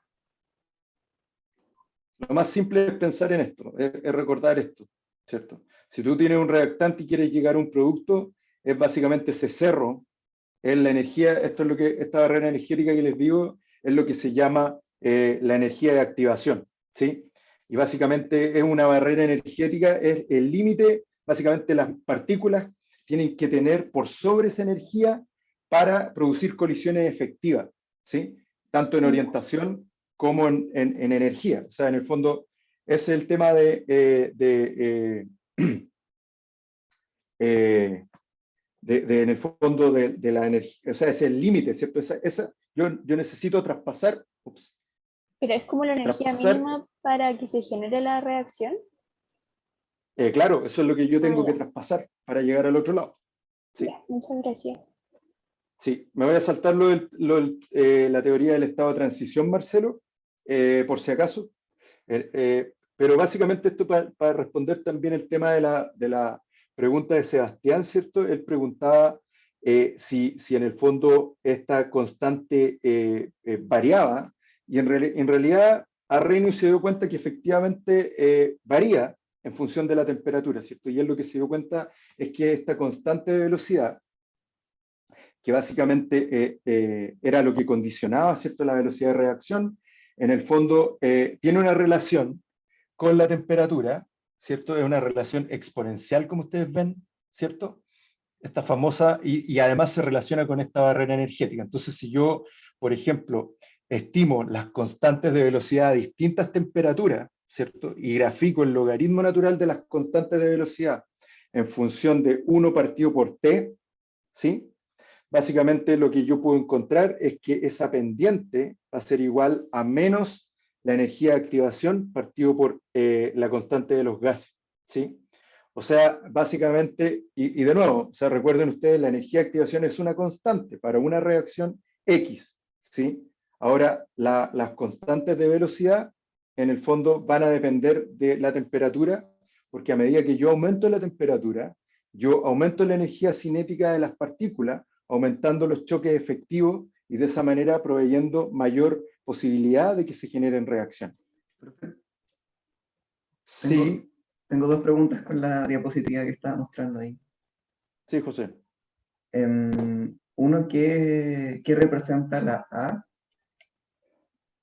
Lo más simple es pensar en esto, es recordar esto, ¿cierto? Si tú tienes un reactante y quieres llegar a un producto, es básicamente ese cerro, es la energía, esta barrera energética que les digo, es lo que se llama la energía de activación, ¿sí? Y básicamente es una barrera energética, es el límite, básicamente las partículas tienen que tener por sobre esa energía para producir colisiones efectivas, ¿sí? Tanto en orientación como en energía. O sea, en el fondo, ese es el tema en el fondo de la energía, o sea, es el límite, ¿cierto? Yo necesito traspasar. Pero es como la energía mínima para que se genere la reacción. Claro, eso es lo que yo tengo que traspasar para llegar al otro lado. ¿Sí? Ya, muchas gracias. Sí, me voy a saltar la teoría del estado de transición, Marcelo, por si acaso. Pero básicamente esto para responder también el tema de la pregunta de Sebastián, ¿cierto? Él preguntaba si en el fondo esta constante variaba, y en realidad Arrhenius se dio cuenta que efectivamente varía en función de la temperatura, ¿cierto? Y él lo que se dio cuenta es que esta constante de velocidad, que básicamente era lo que condicionaba, ¿cierto?, la velocidad de reacción, en el fondo tiene una relación con la temperatura, ¿cierto? Es una relación exponencial, como ustedes ven, ¿cierto? Esta famosa, y además se relaciona con esta barrera energética. Entonces, si yo, por ejemplo, estimo las constantes de velocidad a distintas temperaturas, ¿cierto? Y grafico el logaritmo natural de las constantes de velocidad en función de 1 partido por t, ¿sí? Básicamente lo que yo puedo encontrar es que esa pendiente va a ser igual a menos la energía de activación partido por la constante de los gases, ¿sí? O sea, básicamente, y de nuevo, o sea, recuerden ustedes, la energía de activación es una constante para una reacción X, ¿sí? Ahora, las constantes de velocidad, en el fondo, van a depender de la temperatura, porque a medida que yo aumento la temperatura, yo aumento la energía cinética de las partículas, aumentando los choques efectivos y de esa manera proveyendo mayor posibilidad de que se generen reacciones. Sí. Tengo 2 preguntas con la diapositiva que estaba mostrando ahí. Sí, José. Uno, ¿qué representa la A?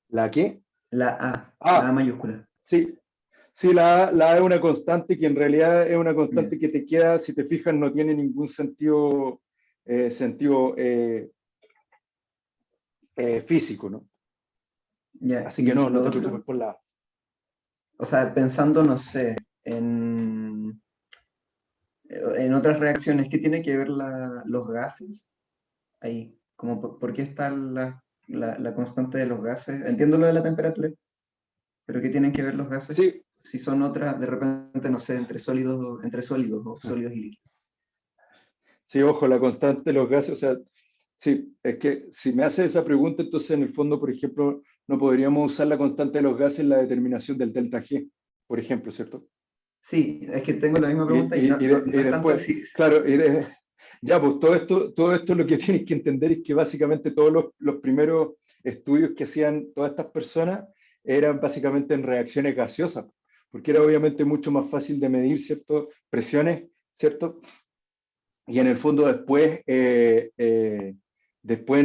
¿La qué? La A mayúscula. Sí, sí, la A es una constante que en realidad es una constante que te queda, si te fijas, no tiene ningún sentido físico, ¿no? Ya, así que no te preocupes por la A. O sea, pensando, no sé, en otras reacciones, ¿qué tiene que ver los gases? Ahí, como por qué está la constante de los gases. Entiendo lo de la temperatura, pero ¿qué tienen que ver los gases? Sí. Si son otras, de repente, no sé, entre sólidos o sólidos y líquidos. Sí, ojo, la constante de los gases, o sea, sí, es que si me hace esa pregunta, entonces en el fondo, por ejemplo, no podríamos usar la constante de los gases en la determinación del delta G, por ejemplo, ¿cierto? Sí, es que tengo la misma pregunta y después, claro, ya, pues todo esto lo que tienes que entender es que básicamente todos los primeros estudios que hacían todas estas personas eran básicamente en reacciones gaseosas, porque era obviamente mucho más fácil de medir, ¿cierto? Presiones, ¿cierto? Y en el fondo después en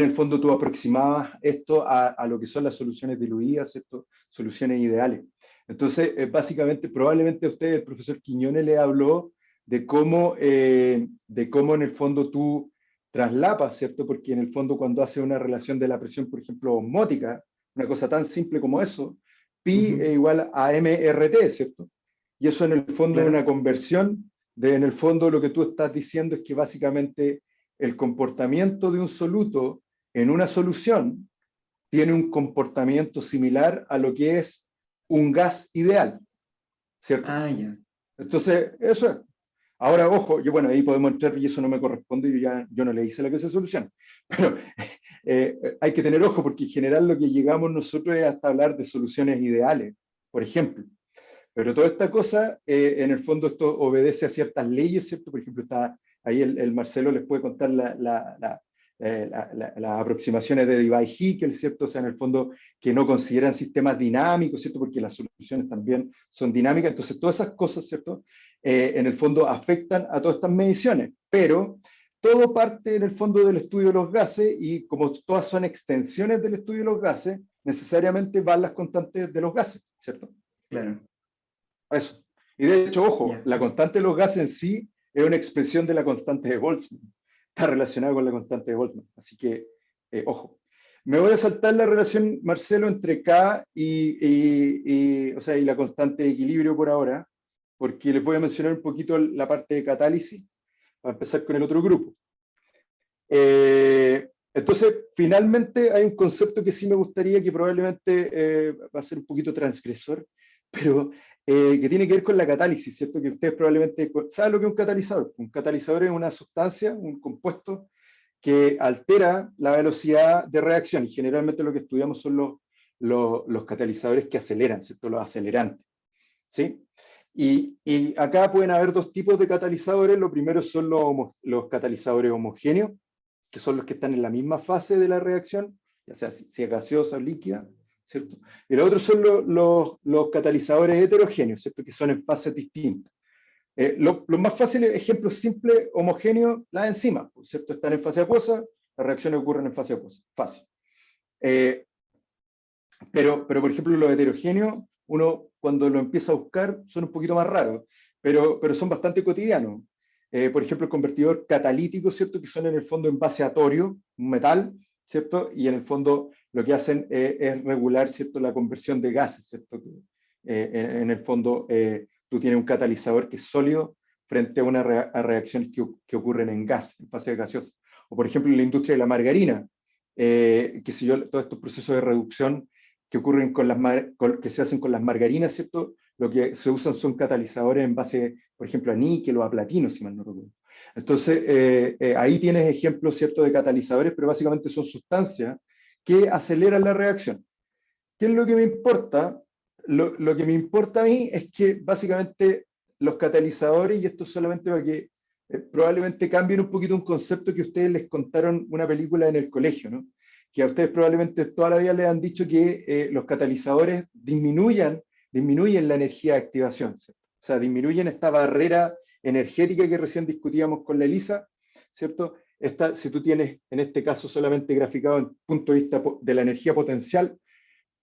el fondo tú aproximabas esto a lo que son las soluciones diluidas, ¿cierto? Soluciones ideales. Entonces, básicamente, probablemente a usted, el profesor Quiñones le habló de cómo en el fondo tú traslapas, ¿cierto? Porque en el fondo cuando hace una relación de la presión, por ejemplo, osmótica, una cosa tan simple como eso, pi es igual a mRT, ¿cierto? Y eso en el fondo es una conversión de, en el fondo lo que tú estás diciendo es que básicamente el comportamiento de un soluto en una solución tiene un comportamiento similar a lo que es un gas ideal, ¿cierto? Ah, ya. Entonces, eso es. Ahora, ojo, yo, bueno, ahí podemos entrar y eso no me corresponde, yo no le hice la que se soluciona. Pero hay que tener ojo porque en general lo que llegamos nosotros es hasta hablar de soluciones ideales, por ejemplo. Pero toda esta cosa, en el fondo esto obedece a ciertas leyes, ¿cierto? Por ejemplo, está ahí el Marcelo les puede contar las aproximaciones de Debye-Hickel, ¿cierto? O sea, en el fondo que no consideran sistemas dinámicos, ¿cierto? Porque las soluciones también son dinámicas. Entonces, todas esas cosas, ¿cierto? En el fondo afectan a todas estas mediciones, pero todo parte en el fondo del estudio de los gases y como todas son extensiones del estudio de los gases, necesariamente van las constantes de los gases, ¿cierto? Claro. Eso. Y de hecho, ojo, la constante de los gases en sí es una expresión de la constante de Boltzmann. Está relacionada con la constante de Boltzmann. Así que, ojo. Me voy a saltar la relación, Marcelo, entre K y la constante de equilibrio por ahora, porque les voy a mencionar un poquito la parte de catálisis, para empezar con el otro grupo. Entonces, finalmente hay un concepto que sí me gustaría, que probablemente va a ser un poquito transgresor, pero que tiene que ver con la catálisis, ¿cierto? Que ustedes probablemente saben lo que es un catalizador. Un catalizador es una sustancia, un compuesto, que altera la velocidad de reacción, y generalmente lo que estudiamos son los catalizadores que aceleran, ¿cierto? Los acelerantes, ¿sí? Y acá pueden haber dos tipos de catalizadores. Lo primero son los catalizadores homogéneos, que son los que están en la misma fase de la reacción, ya sea si es gaseosa o líquida, ¿cierto? Y los otros son los catalizadores heterogéneos, ¿cierto? Que son en fases distintas. Los más fáciles, ejemplos simples, homogéneos, las enzimas, ¿cierto? Están en fase acuosa, las reacciones ocurren en fase acuosa, fácil. Pero, por ejemplo, los heterogéneos, uno cuando lo empieza a buscar son un poquito más raros, pero son bastante cotidianos. Por ejemplo, el convertidor catalítico, ¿cierto? Que son en el fondo en base a torio, un metal, ¿cierto? Y en el fondo lo que hacen es regular, ¿cierto? La conversión de gases, ¿cierto? En el fondo tú tienes un catalizador que es sólido frente a unas reacciones que ocurren en gas, en fase gaseosa. O por ejemplo, en la industria de la margarina, todos estos procesos de reducción que ocurren que se hacen con las margarinas, ¿cierto? Lo que se usan son catalizadores en base, por ejemplo, a níquel o a platino, si mal no recuerdo. Entonces, ahí tienes ejemplos, ¿cierto?, de catalizadores, pero básicamente son sustancias que aceleran la reacción. ¿Qué es lo que me importa? Lo que me importa a mí es que básicamente los catalizadores, y esto solamente para que probablemente cambien un poquito un concepto que ustedes les contaron una película en el colegio, ¿no? Que a ustedes probablemente toda la vida les han dicho que los catalizadores disminuyen la energía de activación, ¿cierto? O sea, disminuyen esta barrera energética que recién discutíamos con la Elisa, ¿cierto? Si tú tienes, en este caso, solamente graficado en el punto de vista de la energía potencial,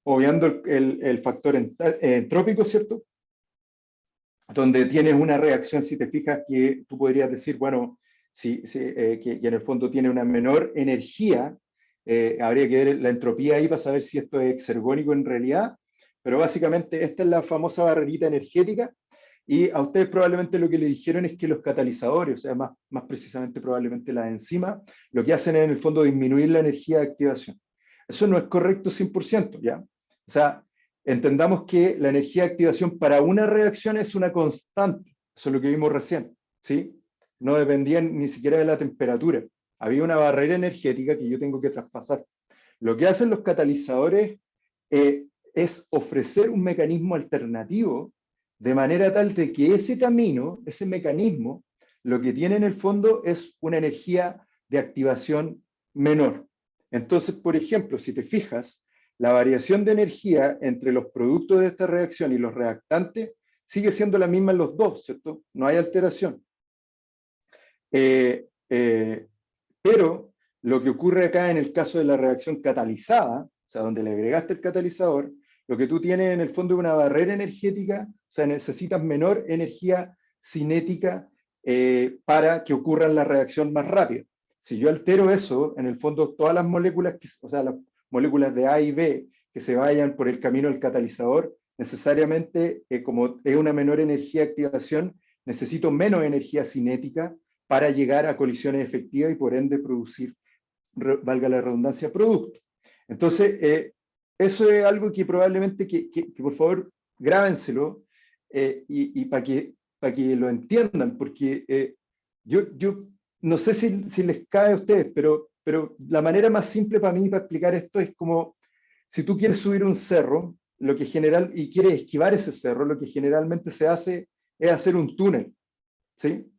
obviando el factor entrópico, ¿cierto? Donde tienes una reacción, si te fijas, que tú podrías decir, bueno, que en el fondo tiene una menor energía, habría que ver la entropía ahí para saber si esto es exergónico en realidad, pero básicamente esta es la famosa barrerita energética, y a ustedes probablemente lo que le dijeron es que los catalizadores, o sea, más precisamente probablemente las enzimas, lo que hacen es en el fondo disminuir la energía de activación. Eso no es correcto 100%, ¿ya? O sea, entendamos que la energía de activación para una reacción es una constante, eso es lo que vimos recién, ¿sí? No dependía ni siquiera de la temperatura. Había una barrera energética que yo tengo que traspasar. Lo que hacen los catalizadores es ofrecer un mecanismo alternativo de manera tal de que ese camino, ese mecanismo, lo que tiene en el fondo es una energía de activación menor. Entonces, por ejemplo, si te fijas, la variación de energía entre los productos de esta reacción y los reactantes sigue siendo la misma en los dos, ¿cierto? No hay alteración. Pero lo que ocurre acá en el caso de la reacción catalizada, o sea, donde le agregaste el catalizador, lo que tú tienes en el fondo es una barrera energética, o sea, necesitas menor energía cinética para que ocurra la reacción más rápida. Si yo altero eso, en el fondo todas las moléculas, o sea, las moléculas de A y B que se vayan por el camino del catalizador, necesariamente, como es una menor energía de activación, necesito menos energía cinética para llegar a colisiones efectivas y por ende producir, valga la redundancia, producto. Entonces, eso es algo que probablemente, que por favor, grábenselo y para que lo entiendan, porque yo no sé si les cae a ustedes, pero la manera más simple para mí para explicar esto es como si tú quieres subir un cerro, y quieres esquivar ese cerro, lo que generalmente se hace es hacer un túnel, ¿sí?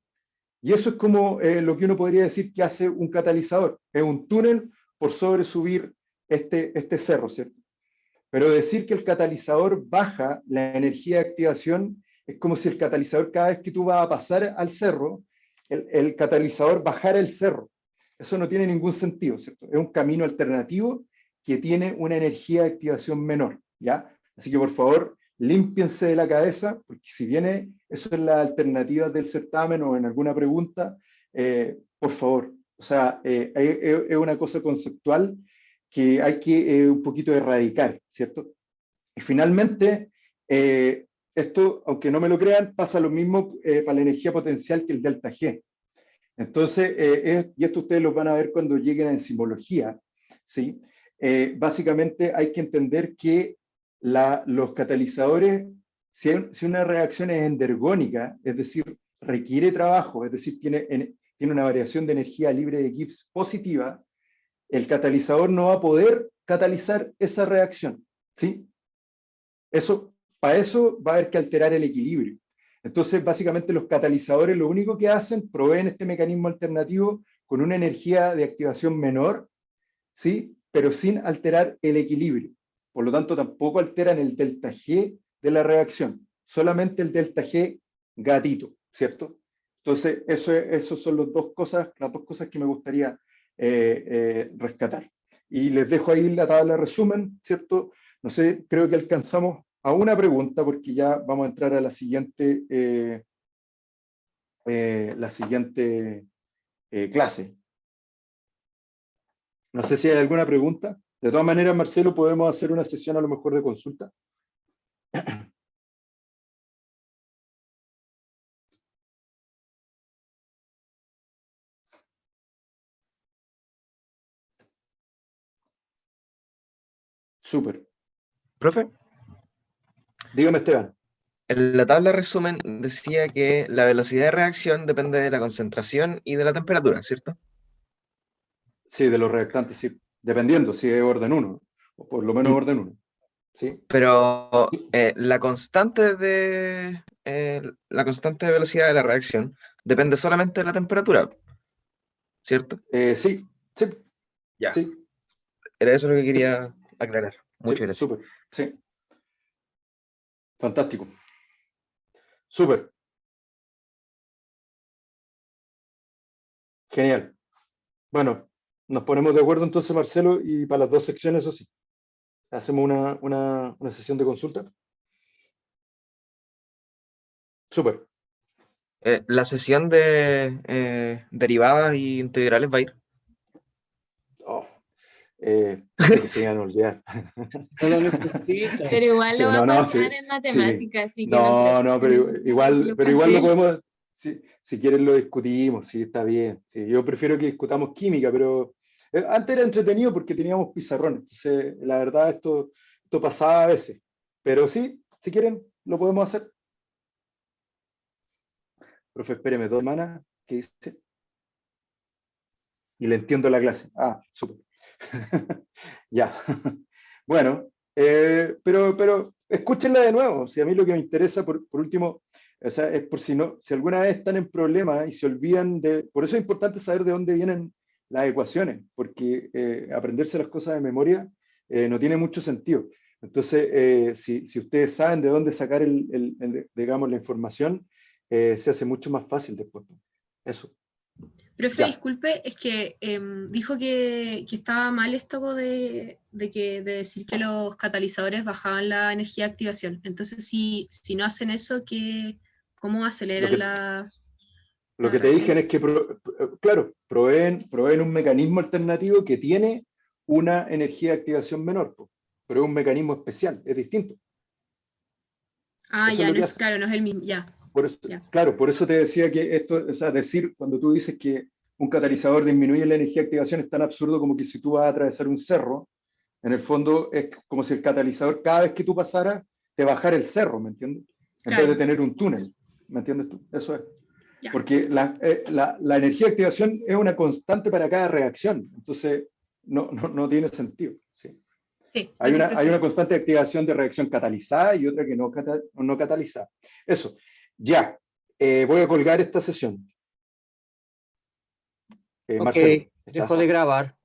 Y eso es como lo que uno podría decir que hace un catalizador, es un túnel por sobre subir este cerro, ¿cierto? Pero decir que el catalizador baja la energía de activación es como si el catalizador, cada vez que tú vas a pasar al cerro, el catalizador bajara el cerro. Eso no tiene ningún sentido, ¿cierto? Es un camino alternativo que tiene una energía de activación menor, ¿ya? Así que por favor, límpiense de la cabeza, porque si viene eso es la alternativa del certamen o en alguna pregunta, por favor, o sea, es una cosa conceptual que hay que un poquito erradicar, ¿cierto? Y finalmente, esto, aunque no me lo crean, pasa lo mismo para la energía potencial que el delta G. Entonces, y esto ustedes lo van a ver cuando lleguen a enzimología, ¿sí? Básicamente hay que entender que los catalizadores, si una reacción es endergónica, es decir, requiere trabajo, es decir, tiene una variación de energía libre de Gibbs positiva, el catalizador no va a poder catalizar esa reacción, ¿sí? Para eso va a haber que alterar el equilibrio. Entonces, básicamente los catalizadores lo único que hacen, proveen este mecanismo alternativo con una energía de activación menor, ¿sí? Pero sin alterar el equilibrio. Por lo tanto, tampoco alteran el delta G de la reacción, solamente el delta G gatito, ¿cierto? Entonces, eso son las dos cosas que me gustaría rescatar. Y les dejo ahí la tabla de resumen, ¿cierto? No sé, creo que alcanzamos a una pregunta porque ya vamos a entrar a la siguiente clase. No sé si hay alguna pregunta. De todas maneras, Marcelo, podemos hacer una sesión a lo mejor de consulta. Súper. ¿Profe? Dígame, Esteban. En la tabla de resumen decía que la velocidad de reacción depende de la concentración y de la temperatura, ¿cierto? Sí, de los reactantes, sí. Dependiendo si es orden 1, o por lo menos orden 1. ¿Sí? Pero la constante de velocidad de la reacción depende solamente de la temperatura, ¿cierto? Sí. Ya. Sí. Era eso lo que quería aclarar. Muchas gracias. Súper, sí. Fantástico. Súper. Genial. Bueno, nos ponemos de acuerdo entonces, Marcelo, y para las dos secciones, eso sí. Hacemos una sesión de consulta. Súper. ¿La sesión de derivadas y integrales va a ir? Sé que se iban a olvidar. No lo necesita. Pero igual Sí, lo va a no, pasar sí, en matemáticas, así que No, pero necesita igual que lo lo pase. podemos, si quieren lo discutimos, sí, está bien. Sí, yo prefiero que discutamos química, pero antes era entretenido porque teníamos pizarrones. Entonces, la verdad, esto pasaba a veces. Pero sí, si quieren, lo podemos hacer. Profe, espéreme 2 semanas, ¿qué dice? Y le entiendo la clase. Ah, súper. Ya. Bueno, pero escúchenla de nuevo. Si a mí lo que me interesa, por último, o sea, es por si alguna vez están en problemas y se olvidan por eso es importante saber de dónde vienen las ecuaciones, porque aprenderse las cosas de memoria no tiene mucho sentido. Entonces, si ustedes saben de dónde sacar digamos, la información, se hace mucho más fácil después. Eso. Profe, Ya. disculpe, es que dijo que estaba mal esto de decir que los catalizadores bajaban la energía de activación. Entonces, si no hacen eso, ¿cómo aceleran la...? Lo que te dije es que, claro, proveen un mecanismo alternativo que tiene una energía de activación menor, pero es un mecanismo especial, es distinto. Ah, Eso ya, es lo no que es, hace. claro, no es el mismo, ya. Por eso, Ya. claro, por eso te decía que esto, o sea, decir, cuando tú dices que un catalizador disminuye la energía de activación es tan absurdo como que si tú vas a atravesar un cerro, en el fondo es como si el catalizador cada vez que tú pasaras te bajara el cerro, ¿me entiendes? En vez de Claro. tener un túnel, ¿me entiendes tú? Eso es. Ya. Porque la energía de activación es una constante para cada reacción, entonces no tiene sentido. ¿Sí? Sí, Hay eso una prefiero. constante de activación de reacción catalizada y otra que no catalizada. Eso. Ya. Voy a colgar esta sesión. Ok, Marcelo, dejo de grabar.